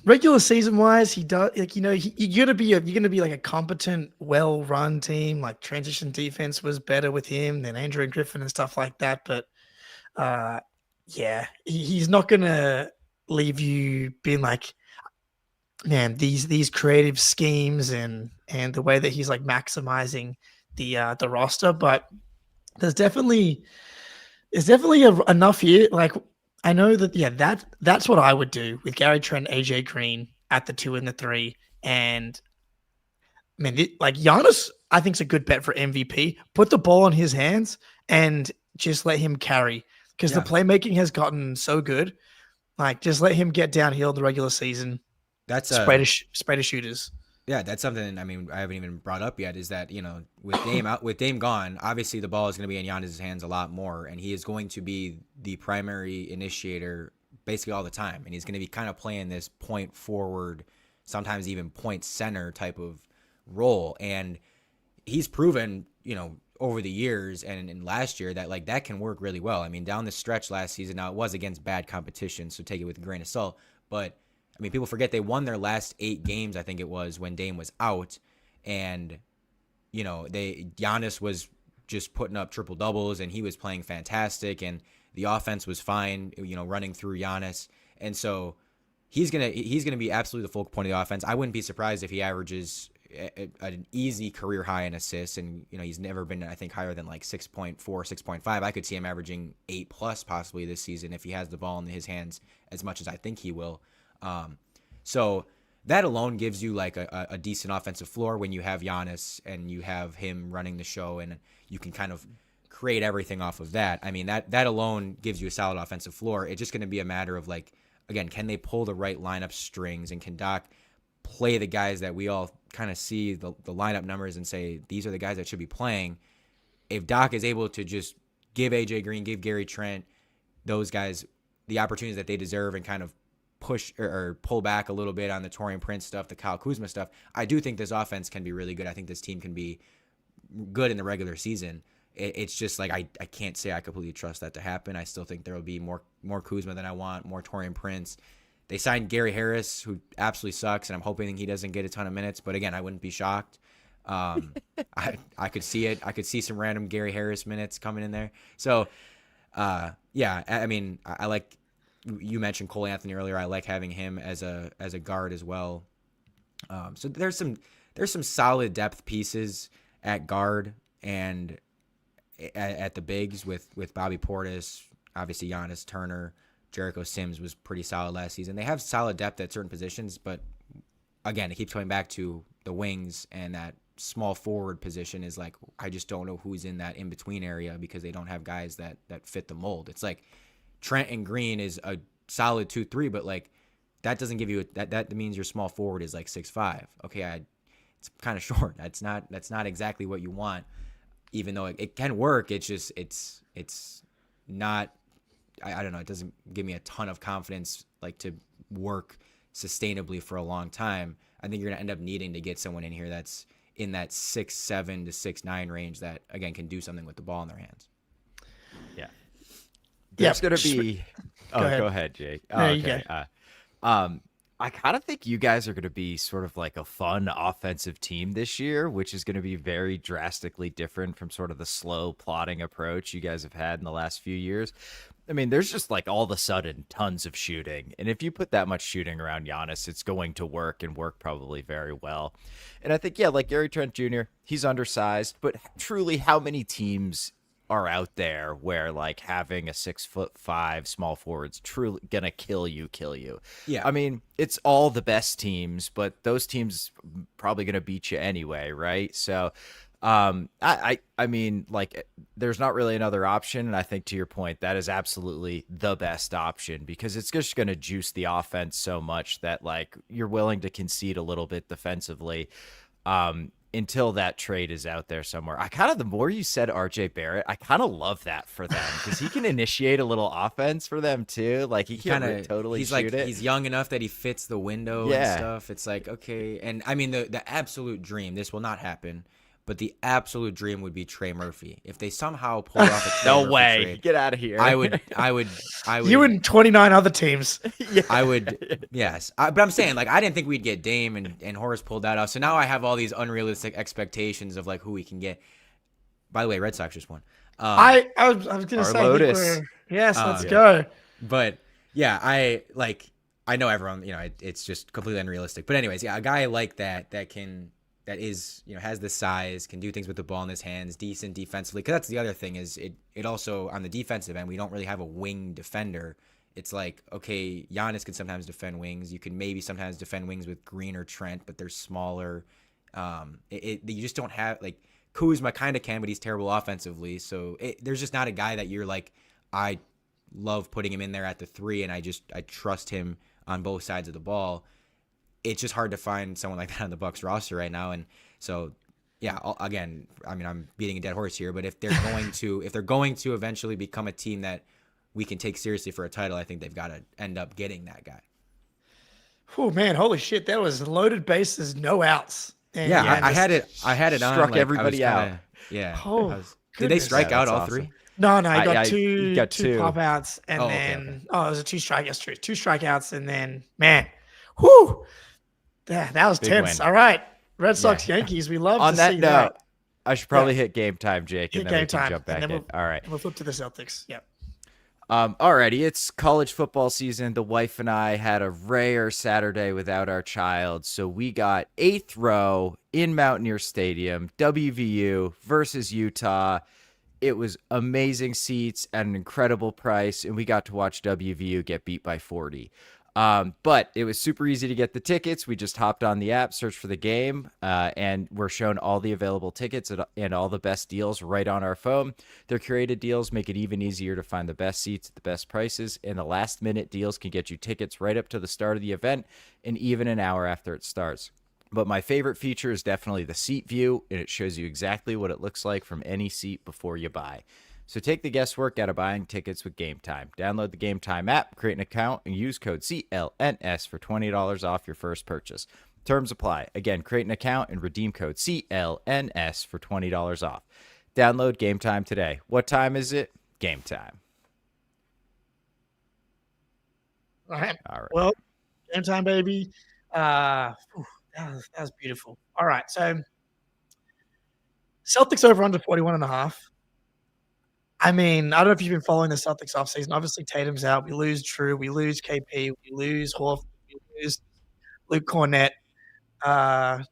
Regular season wise, he does like you're gonna be like a competent, well run team. Like transition defense was better with him than Andrew Griffin and stuff like that. But he's not gonna leave you being like, man, these creative schemes and the way that he's like maximizing the roster. But there's definitely enough here. Like I know that that's what I would do with Gary Trent, AJ Green at the 2 and the 3, and man, like Giannis, I think is a good bet for MVP. Put the ball in his hands and just let him carry because the playmaking has gotten so good. Like just let him get downhill in the regular season. That's spray to shooters. Yeah, that's something. I mean, I haven't even brought up yet. Is that with Dame gone, obviously the ball is going to be in Giannis' hands a lot more, and he is going to be the primary initiator basically all the time, and he's going to be kind of playing this point forward, sometimes even point center type of role, and he's proven, over the years and in last year that like that can work really well. I mean, down the stretch last season, now it was against bad competition, so take it with a grain of salt, but I mean, people forget they won their last 8 games, I think it was, when Dame was out. And, Giannis was just putting up triple doubles and he was playing fantastic and the offense was fine, running through Giannis. And so he's gonna be absolutely the focal point of the offense. I wouldn't be surprised if he averages an easy career high in assists. And, he's never been, I think, higher than like 6.4, 6.5. I could see him averaging 8+ possibly this season if he has the ball in his hands as much as I think he will. So that alone gives you like a decent offensive floor when you have Giannis and you have him running the show and you can kind of create everything off of that. I mean, that lineup gives you a solid offensive floor. It's just going to be a matter of like, again, can they pull the right lineup strings and can Doc play the guys that we all kind of see the lineup numbers and say, these are the guys that should be playing. If Doc is able to just give AJ Green, give Gary Trent, those guys, the opportunities that they deserve and kind of push or pull back a little bit on the Taurean Prince stuff, the Kyle Kuzma stuff, I do think this offense can be really good. I think this team can be good in the regular season. It's just like I can't say I completely trust that to happen. I still think there will be more Kuzma than I want, more Taurean Prince. They signed Gary Harris, who absolutely sucks, and I'm hoping he doesn't get a ton of minutes. But again, I wouldn't be shocked. I could see it. I could see some random Gary Harris minutes coming in there. So, I mean, I like. You mentioned Cole Anthony earlier. I like having him as a guard as well. So there's some solid depth pieces at guard and at the bigs with Bobby Portis, obviously Giannis, Turner, Jericho Sims was pretty solid last season. They have solid depth at certain positions, but again, it keeps coming back to the wings, and that small forward position is like, I just don't know who's in that in-between area because they don't have guys that fit the mold. It's like Trent and Green is a solid 2-3, but like that doesn't give you that means your small forward is like 6'5". Okay, it's kind of short. That's not exactly what you want, even though it can work. It's just it's not. I don't know. It doesn't give me a ton of confidence like to work sustainably for a long time. I think you're gonna end up needing to get someone in here that's in that 6'7" to 6'9" range that again can do something with the ball in their hands. Yeah. There's going to be – go ahead, Jake. No, okay. I kind of think you guys are going to be sort of like a fun offensive team this year, which is going to be very drastically different from sort of the slow plotting approach you guys have had in the last few years. I mean, there's just like all of a sudden tons of shooting. And if you put that much shooting around Giannis, it's going to work and work probably very well. And I think, like Gary Trent Jr., he's undersized, but truly how many teams – are out there where like having a 6'5" small forward's truly gonna kill you. Yeah. I mean, it's all the best teams, but those teams probably gonna beat you anyway, right? So I mean, like, there's not really another option, and I think to your point, that is absolutely the best option because it's just gonna juice the offense so much that like you're willing to concede a little bit defensively. until that trade is out there somewhere. The more you said RJ Barrett, I kind of love that for them because he can initiate a little offense for them too. Like he can totally shoot it. He's young enough that he fits the window and stuff. It's like, okay. And I mean, the absolute dream, this will not happen, but the absolute dream would be Trey Murphy. If they somehow pulled off a Trey Murphy trade, get out of here. I would. You and 29 other teams. I would, yes. But I'm saying, like, I didn't think we'd get Dame, and Horace pulled that off. So now I have all these unrealistic expectations of, like, who we can get. By the way, Red Sox just won. I was going to say, Lotus. Yes, let's go. But, yeah, I know everyone, it's just completely unrealistic. But anyways, yeah, a guy like that is, has the size, can do things with the ball in his hands, decent defensively. Because that's the other thing is it also, on the defensive end, we don't really have a wing defender. It's like, okay, Giannis can sometimes defend wings. You can maybe sometimes defend wings with Green or Trent, but they're smaller. You just don't have, like, Kuzma kind of can, but he's terrible offensively. So there's just not a guy that you're like, I love putting him in there at the 3, and I trust him on both sides of the ball. It's just hard to find someone like that on the Bucks roster right now. And so, yeah, again, I mean, I'm beating a dead horse here, but if they're going to eventually become a team that we can take seriously for a title, I think they've got to end up getting that guy. Oh man, holy shit. That was loaded bases, no outs. And I had it on. Struck everybody out. Yeah. Oh, did they strike out all awesome. 3? No, I got two two pop outs, and it was a 2 strikeouts. 2 strikeouts, and then man, whoo, that was Big tense. win. All right, Red Sox Yankees. We love On to that see note, that. I should probably hit game time, Jake, and Hit then we game can time, jump back and then in. All right. We'll flip to the Celtics. Yep. Alrighty, it's college football season. The wife and I had a rare Saturday without our child, so we got 8th row in Mountaineer Stadium, WVU versus Utah. It was amazing seats at an incredible price, and we got to watch WVU get beat by 40. But it was super easy to get the tickets. We just hopped on the app, searched for the game, and we're shown all the available tickets and all the best deals right on our phone. Their curated deals make it even easier to find the best seats at the best prices, and the last-minute deals can get you tickets right up to the start of the event and even an hour after it starts. But my favorite feature is definitely the seat view, and it shows you exactly what it looks like from any seat before you buy. So take the guesswork out of buying tickets with Game Time. Download the Game Time app, create an account, and use code CLNS for $20 off your first purchase. Terms apply. Again, create an account and redeem code CLNS for $20 off. Download Game Time today. What time is it? Game time. All right. Well, Game Time, baby. That was beautiful. All right. So Celtics over under 41.5. I mean, I don't know if you've been following the Celtics offseason. Obviously, Tatum's out. We lose Drew. We lose KP. We lose Horford. We lose Luke Cornett. I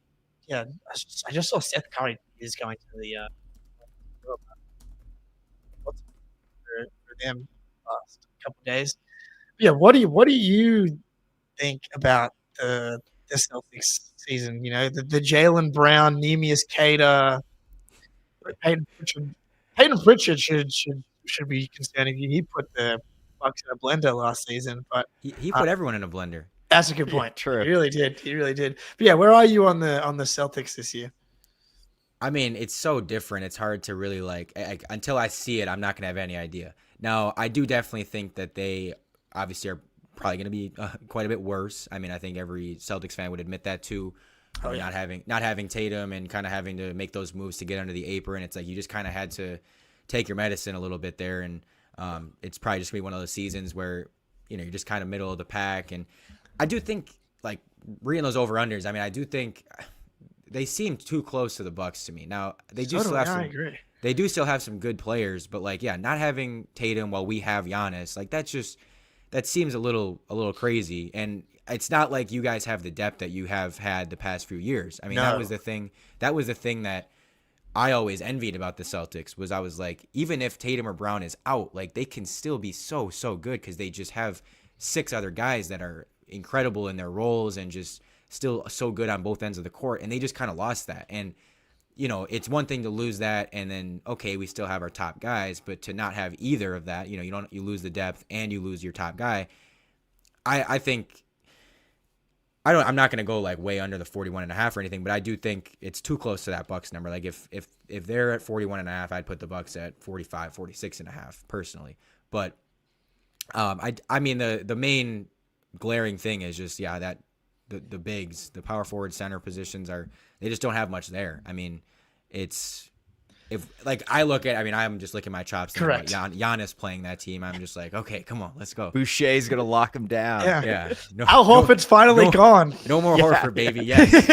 just saw Seth Curry is going to the for them last couple of days. But yeah, what do you think about the Celtics season? You know, the Jaylen Brown, Neemias Queta, Peyton Pritchard should be concerning. He put the Bucks in a blender last season, but he put everyone in a blender. That's a good point. Yeah, true. He really did. But yeah, where are you on the Celtics this year? I mean, it's so different. It's hard to really until I see it, I'm not gonna have any idea. Now, I do definitely think that they obviously are probably going to be quite a bit worse. I mean, I think every Celtics fan would admit that too. Not having Tatum and kind of having to make those moves to get under the apron. It's like you just kind of had to take your medicine a little bit there, and it's probably just gonna be one of those seasons where you're just kind of middle of the pack. And I do think, like, reading those over unders, I mean, I do think they seem too close to the Bucks to me. Now they do still have some. I agree. They do still have some good players, but not having Tatum while we have Giannis, that seems a little crazy. And it's not like you guys have the depth that you have had the past few years. I mean, that was the thing. That was the thing that I always envied about the Celtics was I was like, even if Tatum or Brown is out, like they can still be so good because they just have 6 other guys that are incredible in their roles and just still so good on both ends of the court. And they just kind of lost that. And it's one thing to lose that and then, okay, we still have our top guys, but to not have either of that, you lose the depth and you lose your top guy. I think I'm not going to go like way under the 41.5 or anything, but I do think it's too close to that Bucks number. Like if they're at 41.5, I'd put the Bucks at 45, 46.5 personally. But I mean the main glaring thing is just that the bigs, the power forward center positions they just don't have much there. I mean, I'm just licking my chops. Correct. Giannis playing that team, I'm just like, okay, come on, let's go. Boucher's gonna lock him down. Yeah. Al Horford's finally gone. No more Horford, baby. Yes.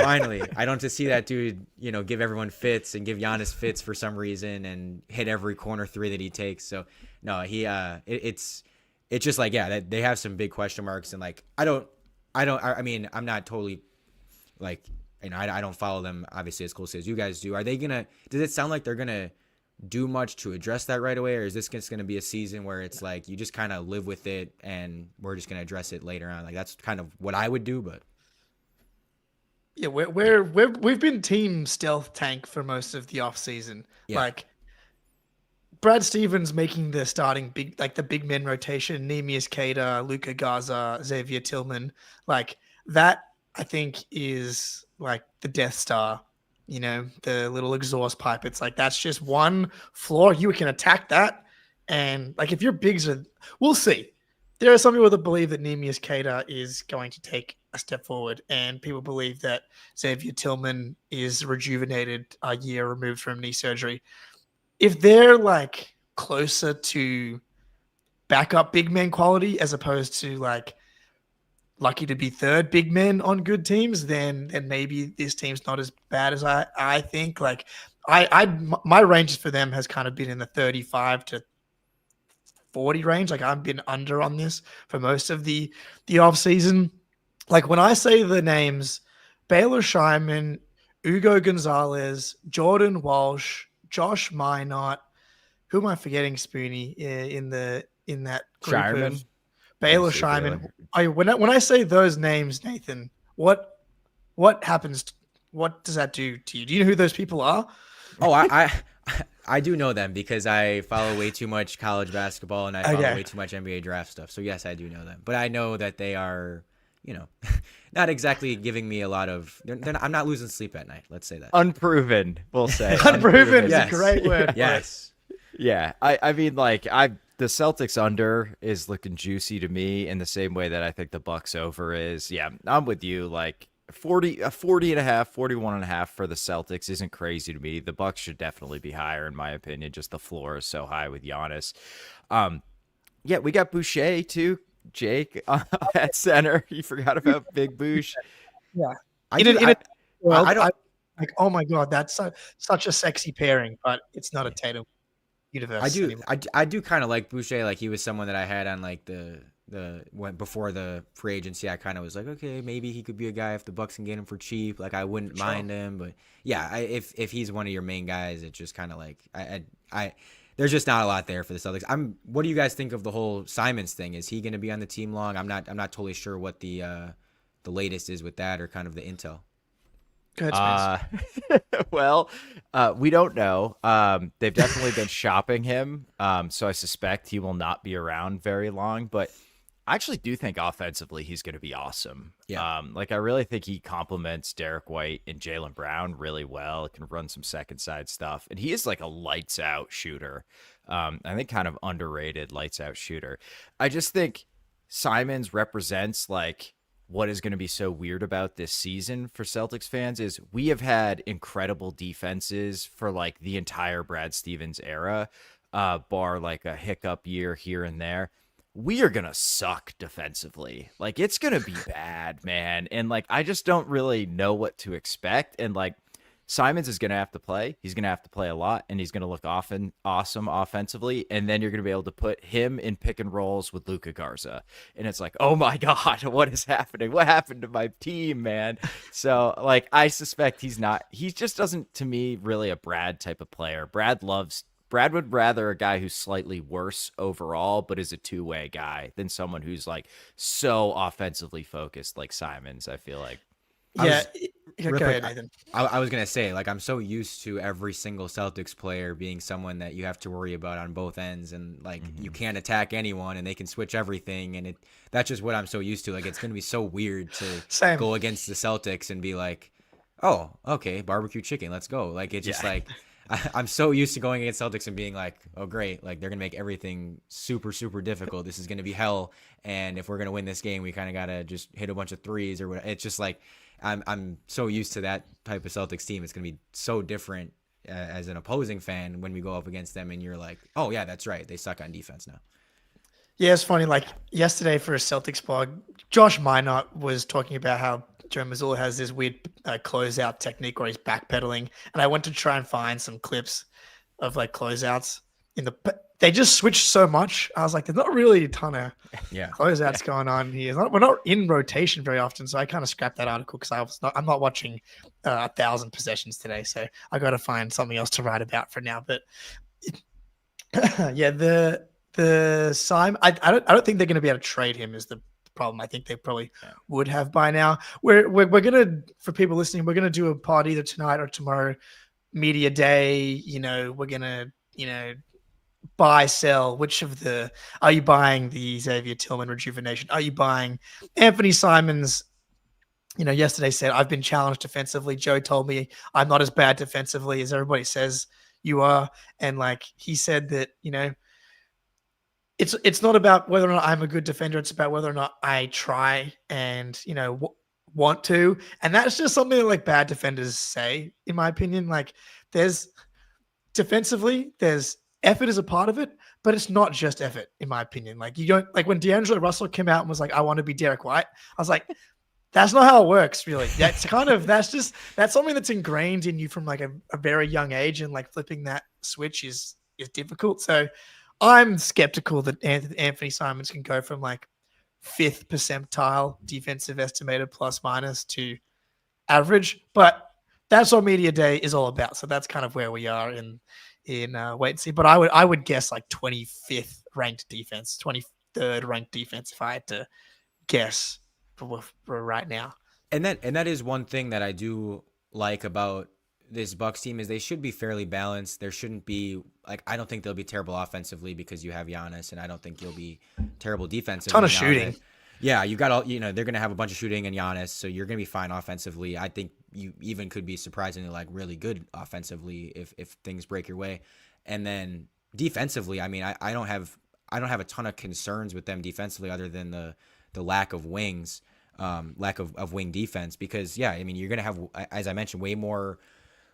Finally. I don't just see that dude, give everyone fits and give Giannis fits for some reason and hit every corner three that he takes. So no, it's just like, that they have some big question marks, and like, I mean, I'm not totally like, I don't follow them obviously as closely as you guys do. Does it sound like they're going to do much to address that right away? Or is this just going to be a season where it's like, you just kind of live with it and we're just going to address it later on? Like, that's kind of what I would do, but. Yeah, we've been team stealth tank for most of the off season. Yeah. Like Brad Stevens making the starting the big men rotation, Neemias Queta, Luka Garza, Xavier Tillman, like that I think is like the Death Star, the little exhaust pipe. It's like, that's just one floor. You can attack that. And like, if your bigs we'll see. There are some people that believe that Neemias Queta is going to take a step forward, and people believe that Xavier Tillman is rejuvenated a year removed from knee surgery. If they're like closer to backup big man quality as opposed to like lucky to be third big men on good teams, then maybe this team's not as bad as I think. Like my ranges for them has kind of been in the 35 to 40 range. Like I've been under on this for most of the off season. Like when I say the names Baylor Scheinman, Ugo Gonzalez, Jordan Walsh, Josh Minot, who am I forgetting, Spoonie, in that group Shireman. of Baylor Scheinman. When I say those names, Nathan, what happens? What does that do to you? Do you know who those people are? Oh, I do know them because I follow way too much college basketball and I follow way too much NBA draft stuff. So yes, I do know them. But I know that they are, not exactly giving me a lot of. I'm not losing sleep at night. Let's say that. Unproven, we'll say. Unproven is Yes. a great word. Yes. Yeah, I mean, like the Celtics under is looking juicy to me in the same way that I think the Bucks over is. Yeah, I'm with you. Like 40 and a half, 41 and a half for the Celtics isn't crazy to me. The Bucks should definitely be higher in my opinion. Just the floor is so high with Giannis. Yeah, we got Boucher too, Jake, at center. You forgot about Big Bouche. Yeah. I don't. Like, oh my God, that's such a sexy pairing, but it's not a Tatum universe. I do kind of like Boucher. Like he was someone that I had on like before the free agency. I kind of was like, okay, maybe he could be a guy if the Bucks can get him for cheap. Like I wouldn't mind him, but yeah, if he's one of your main guys, it's just kind of like I there's just not a lot there for the Celtics. What do you guys think of the whole Simons thing? Is he going to be on the team long? I'm not totally sure what the latest is with that or kind of the intel. Go ahead, Spence. Well, we don't know. They've definitely been shopping him, so I suspect he will not be around very long. But I actually do think offensively he's going to be awesome. Yeah. Like I really think he complements Derek White and Jaylen Brown really well. Can run some second side stuff, and he is like a lights out shooter. I think kind of underrated lights out shooter. I just think Simons represents like what is going to be so weird about this season for Celtics fans is we have had incredible defenses for like the entire Brad Stevens era, bar like a hiccup year here and there. We are going to suck defensively. Like it's going to be bad, man. And like, I just don't really know what to expect. And like Simons is going to have to play. He's going to have to play a lot and he's going to look awesome offensively. And then you're going to be able to put him in pick and rolls with Luka Garza. And it's like, oh my God, what is happening? What happened to my team, man? So like, I suspect he just doesn't, to me, really a Brad type of player. Brad would rather a guy who's slightly worse overall, but is a two-way guy than someone who's like so offensively focused like Simons, I feel like. Yeah, real Go quick, ahead, Nathan. I was gonna say, like, I'm so used to every single Celtics player being someone that you have to worry about on both ends, and like you can't attack anyone, and they can switch everything, and that's just what I'm so used to. Like, it's gonna be so weird to Same. go against the Celtics and be like, oh, okay, barbecue chicken, let's go. Like, it's just like I'm so used to going against Celtics and being like, oh great, like they're gonna make everything super super difficult. This is gonna be hell, and if we're gonna win this game, we kind of gotta just hit a bunch of threes or whatever. It's just like I'm so used to that type of Celtics team. It's gonna be so different as an opposing fan when we go up against them, and you're like, oh yeah, that's right, they suck on defense now. Yeah, it's funny. Like yesterday for a Celtics blog, Josh Minot was talking about how Joe Mazzulla has this weird closeout technique where he's backpedaling. And I went to try and find some clips of like closeouts they just switched so much. I was like, there's not really a ton of closeouts going on here. We're not in rotation very often. So I kind of scrapped that article because I'm not watching 1,000 possessions today. So I got to find something else to write about for now. But yeah, the Simon, I don't think they're going to be able to trade him is the problem. I think they probably would have by now. We're gonna, for people listening, we're gonna do a pod either tonight or tomorrow, media day. We're gonna buy, sell. Which of are you buying the Xavier Tillman rejuvenation? Are you buying Anthony Simons? Yesterday said I've been challenged defensively. Joe told me I'm not as bad defensively as everybody says you are, and like he said that It's not about whether or not I'm a good defender. It's about whether or not I try and, want to. And that's just something that like bad defenders say, in my opinion. Like there's effort is a part of it, but it's not just effort, in my opinion. Like you don't like when D'Angelo Russell came out and was like, I want to be Derek White. I was like, that's not how it works, really. That's that's something that's ingrained in you from like a very young age, and like flipping that switch is difficult. So I'm skeptical that Anthony Simons can go from like 5th percentile defensive estimated plus minus to average, but that's what media day is all about. So that's kind of where we are in wait and see. But I would guess like 25th ranked defense, 23rd ranked defense if I had to guess for right now. And that is one thing that I do like about this Bucks team is they should be fairly balanced. There shouldn't be I don't think they'll be terrible offensively because you have Giannis, and I don't think you'll be terrible defensively. Ton of shooting. You got they're going to have a bunch of shooting and Giannis, so you're going to be fine offensively. I think you even could be surprisingly really good offensively if things break your way. And then defensively, I mean, I don't have a ton of concerns with them defensively other than the lack of wings, lack of wing defense, because I mean, you're going to have, as I mentioned, way more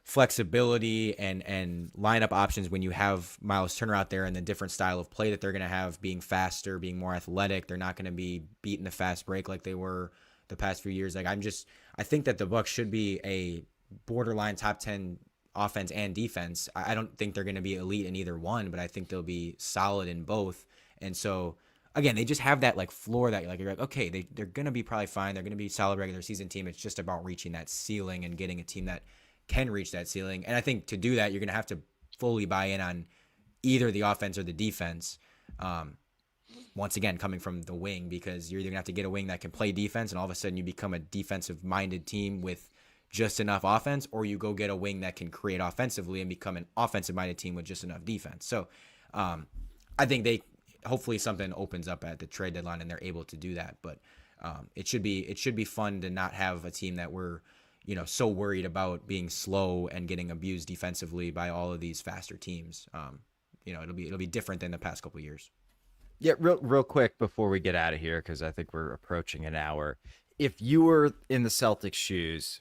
flexibility and lineup options when you have Miles Turner out there, and the different style of play that they're going to have, being faster, being more athletic. They're not going to be beating the fast break like they were the past few years. I think that the Bucks should be a borderline top 10 offense and defense. I don't think they're going to be elite in either one, but I think they'll be solid in both. And so again, they just have that floor that you're like, okay, they're going to be probably fine. They're going to be a solid regular season team. It's just about reaching that ceiling and getting a team that can reach that ceiling. And I think to do that, you're going to have to fully buy in on either the offense or the defense. Once again, coming from the wing, because you're either going to have to get a wing that can play defense and all of a sudden you become a defensive minded team with just enough offense, or you go get a wing that can create offensively and become an offensive minded team with just enough defense. So I think hopefully something opens up at the trade deadline and they're able to do that. But it should be fun to not have a team that we're so worried about being slow and getting abused defensively by all of these faster teams. It'll be different than the past couple of years. Yeah, real quick before we get out of here, because I think we're approaching an hour. If you were in the Celtics' shoes,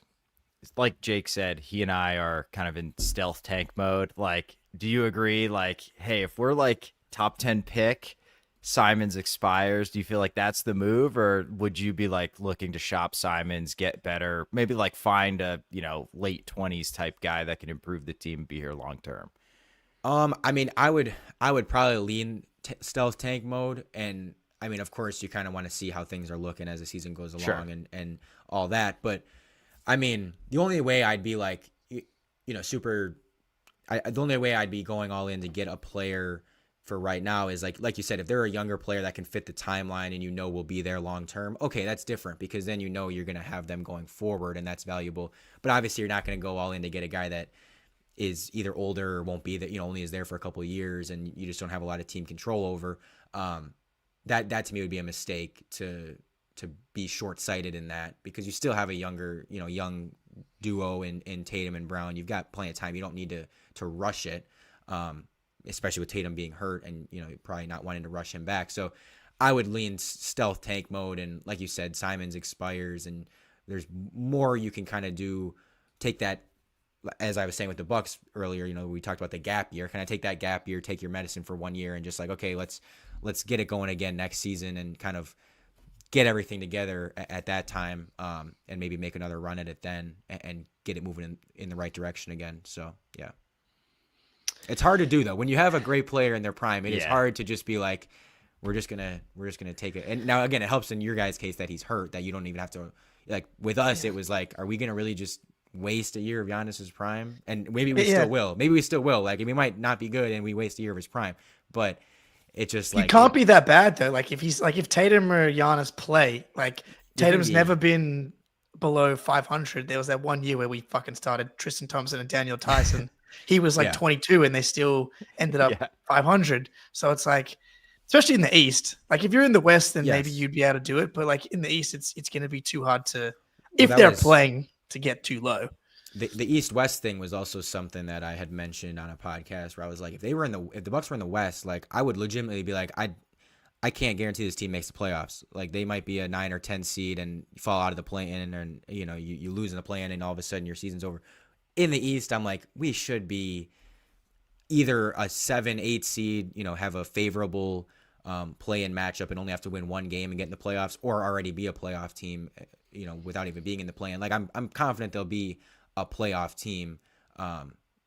like Jake said, he and I are kind of in stealth tank mode. Like, do you agree? Like, hey, if we're top 10 pick, Simons expires, do you feel like that's the move, or would you be looking to shop Simons, get better, maybe find a late 20s type guy that can improve the team, be here long term? I mean, I would probably lean stealth tank mode, and I mean, of course, you kind of want to see how things are looking as the season goes along, sure, and all that. But I mean, the only way I'd be the only way I'd be going all in to get a player for right now is like you said, if they're a younger player that can fit the timeline and will be there long term, okay, that's different because then you're going to have them going forward and that's valuable. But obviously you're not going to go all in to get a guy that is either older or won't be that, only is there for a couple of years and you just don't have a lot of team control over. That to me would be a mistake to be short-sighted in that because you still have a younger, young duo in Tatum and Brown. You've got plenty of time. You don't need to rush it. Especially with Tatum being hurt and, probably not wanting to rush him back. So I would lean stealth tank mode. And like you said, Simons expires and there's more you can kind of do. Take that, as I was saying with the Bucks earlier, we talked about the gap year. Kind of take that gap year, take your medicine for 1 year and just okay, let's get it going again next season and kind of get everything together at that time and maybe make another run at it then and get it moving in the right direction again. So, yeah. It's hard to do though. When you have a great player in their prime, it is hard to just be like, we're just gonna take it. And now again, it helps in your guys' case that he's hurt, that you don't even have to with us. It was are we gonna really just waste a year of Giannis's prime? And maybe we still will. Maybe we still will. We might not be good and we waste a year of his prime, but it just he can't be that bad though. If Tatum or Giannis play, Tatum's never been below 500. There was that 1 year where we fucking started Tristan Thompson and Daniel Tyson. He was 22 and they still ended up 500. So it's especially in the East, if you're in the West, then maybe you'd be able to do it. But in the East, it's going to be too hard if they're playing to get too low. The East-West thing was also something that I had mentioned on a podcast where I was if the Bucks were in the West, I would legitimately be I can't guarantee this team makes the playoffs. They might be a 9 or 10 seed and fall out of the play-in and, you lose in the play-in and all of a sudden your season's over. In the East, I'm we should be either a 7-8 seed, have a favorable play-in matchup and only have to win one game and get in the playoffs, or already be a playoff team, without even being in the play-in. I'm confident they'll be a playoff team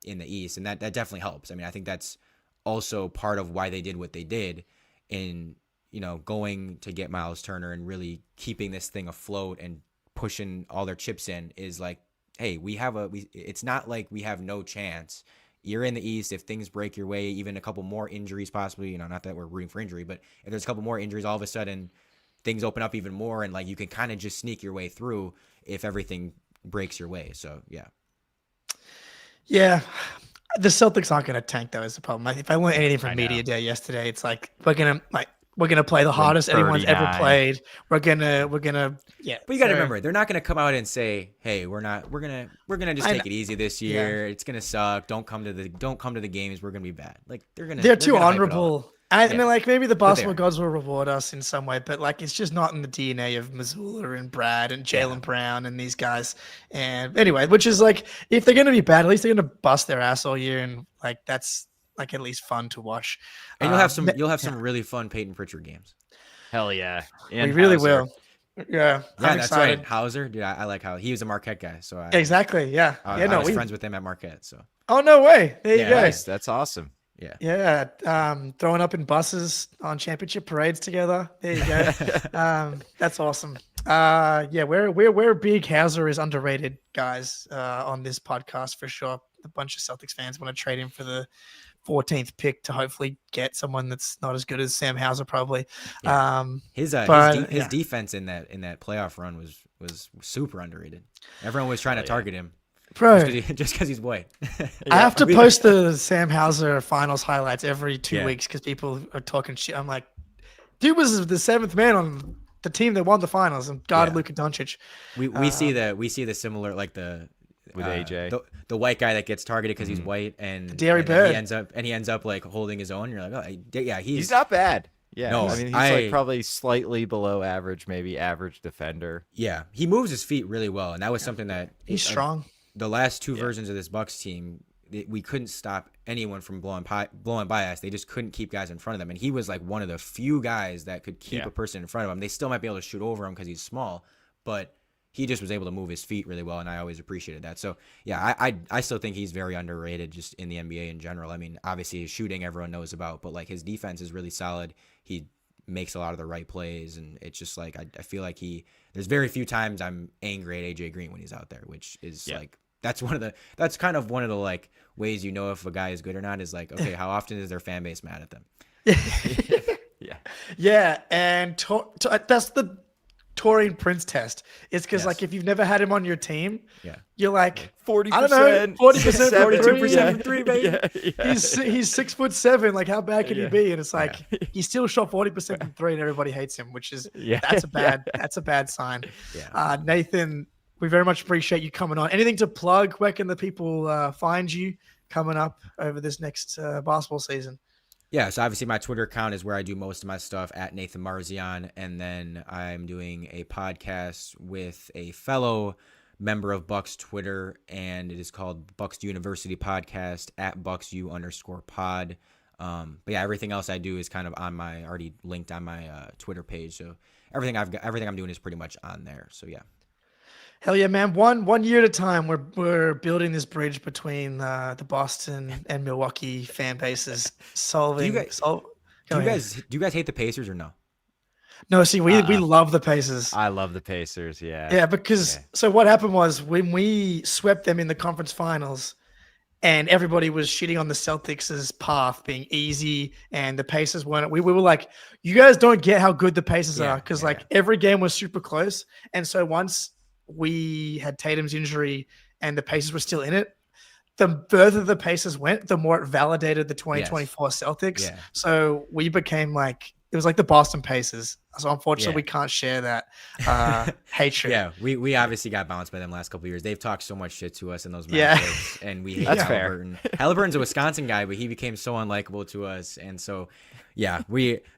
in the East, and that definitely helps. I think that's also part of why they did what they did in, going to get Miles Turner and really keeping this thing afloat and pushing all their chips in is hey, it's not we have no chance. You're in the East. If things break your way, even a couple more injuries possibly, not that we're rooting for injury, but if there's a couple more injuries, all of a sudden things open up even more and you can kind of just sneak your way through if everything breaks your way. So, yeah. Yeah. The Celtics aren't going to tank though is the problem. If I learned anything from media day yesterday, it's we're gonna play the hardest anyone's ever played. We're gonna yeah. But you got to remember, they're not gonna come out and say, "Hey, we're gonna just take it easy this year. It's gonna suck. Don't come to the games. We're gonna be bad." They're too honorable. And maybe the basketball gods will reward us in some way, but it's just not in the DNA of Missoula and Brad and Jaylen Brown and these guys. And anyway, which is if they're gonna be bad, at least they're gonna bust their ass all year, and that's at least fun to watch. And you'll have some really fun Peyton Pritchard games. Hell yeah. And we really will. Yeah. That's excited. Right. Hauser, dude, I like how he was a Marquette guy. So exactly. Yeah. I was friends with him at Marquette. So. Oh, no way. There you go. Nice. That's awesome. Yeah. Yeah. Throwing up in buses on championship parades together. There you go. That's awesome. We're big Hauser is underrated guys on this podcast for sure. A bunch of Celtics fans want to trade him for the 14th pick to hopefully get someone that's not as good as Sam Hauser probably. Yeah. His defense in that playoff run was super underrated. Everyone was trying to target him. Bro, just because he's white. I have to post the Sam Hauser finals highlights every 2 weeks because people are talking shit. I'm dude was the seventh man on the team that won the finals and guarded Luka Doncic. We see the similar with AJ, the white guy that gets targeted because he's white and Derry Bird. He ends up holding his own. You're oh yeah, he's not bad. Yeah, no, he's probably slightly below average, maybe average defender. Yeah, he moves his feet really well, and that was something that he's strong. The last two versions of this Bucks team, we couldn't stop anyone from blowing by us. They just couldn't keep guys in front of them, and he was one of the few guys that could keep a person in front of him. They still might be able to shoot over him because he's small, but he just was able to move his feet really well, and I always appreciated that. So, yeah, I still think he's very underrated just in the NBA in general. Obviously his shooting everyone knows about, but his defense is really solid. He makes a lot of the right plays, and it's just I feel like there's very few times I'm angry at AJ Green when he's out there, which is that's kind of one of the ways if a guy is good or not is okay, how often is their fan base mad at them? Yeah. Yeah, and that's the Torian Prince test. It's because Yes. like if you've never had him on your team, Yeah. you're like 40%, I don't know, 40%, 42% from three, baby. He's 6'7". Like how bad can he be? And it's like he still shot 40% from three, and everybody hates him, which is that's a bad sign. Yeah. Nathan, we very much appreciate you coming on. Anything to plug? Where can the people find you coming up over this next basketball season? Yeah, so obviously my Twitter account is where I do most of my stuff at Nathan Marzion, and then I'm doing a podcast with a fellow member of Bucks Twitter, and it is called Bucks University Podcast at BucksU_pod. But yeah, everything else I do is kind of already linked on my Twitter page. So everything I'm doing is pretty much on there. So yeah. Hell yeah, man! One year at a time, we're building this bridge between the Boston and Milwaukee fan bases. Do you guys hate the Pacers or no? No, see, we love the Pacers. I love the Pacers. Yeah. Yeah, because so what happened was when we swept them in the conference finals, and everybody was shitting on the Celtics' path being easy, and the Pacers weren't. We were like, you guys don't get how good the Pacers are, because every game was super close, and so once we had Tatum's injury and the Pacers were still in it, the further the Pacers went, the more it validated the 2024 Celtics. Yeah. So we became like, it was like the Boston Pacers. So unfortunately, we can't share that hatred. Yeah, we obviously got bounced by them last couple of years. They've talked so much shit to us in those matchups, and we hate That's Halliburton. Halliburton's a Wisconsin guy, but he became so unlikable to us, and so yeah,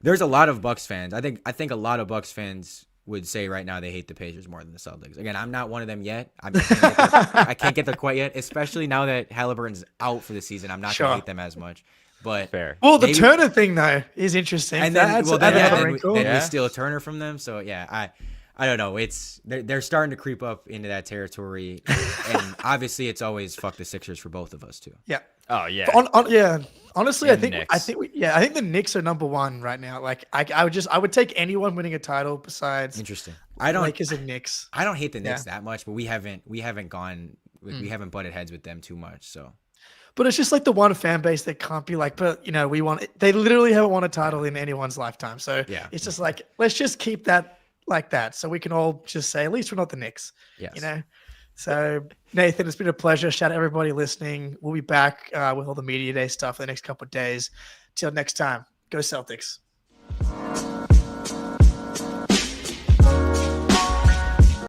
there's a lot of Bucks fans. I think a lot of Bucks fans would say right now they hate the Pacers more than the Celtics. Again, I'm not one of them yet. I can't get there quite yet, especially now that Halliburton's out for the season. I'm not going to hate them as much. But fair. Well, the Turner thing though is interesting. And then, cool. we steal Turner from them. So yeah, I don't know. They're starting to creep up into that territory, and obviously it's always fuck the Sixers for both of us too. Yeah. Oh yeah. Honestly, And I think the Knicks are number one right now. Like I would take anyone winning a title besides Interesting. Lakers and Knicks. I don't hate the Knicks that much, but we haven't gone we haven't butted heads with them too much. So. But it's just like the one fan base that can't be like, but they literally haven't won a title in anyone's lifetime. So it's just like, let's just keep that like that. So we can all just say, at least we're not the Knicks. Yes. So Nathan, it's been a pleasure. Shout out everybody listening. We'll be back with all the media day stuff for the next couple of days. Till next time, go Celtics.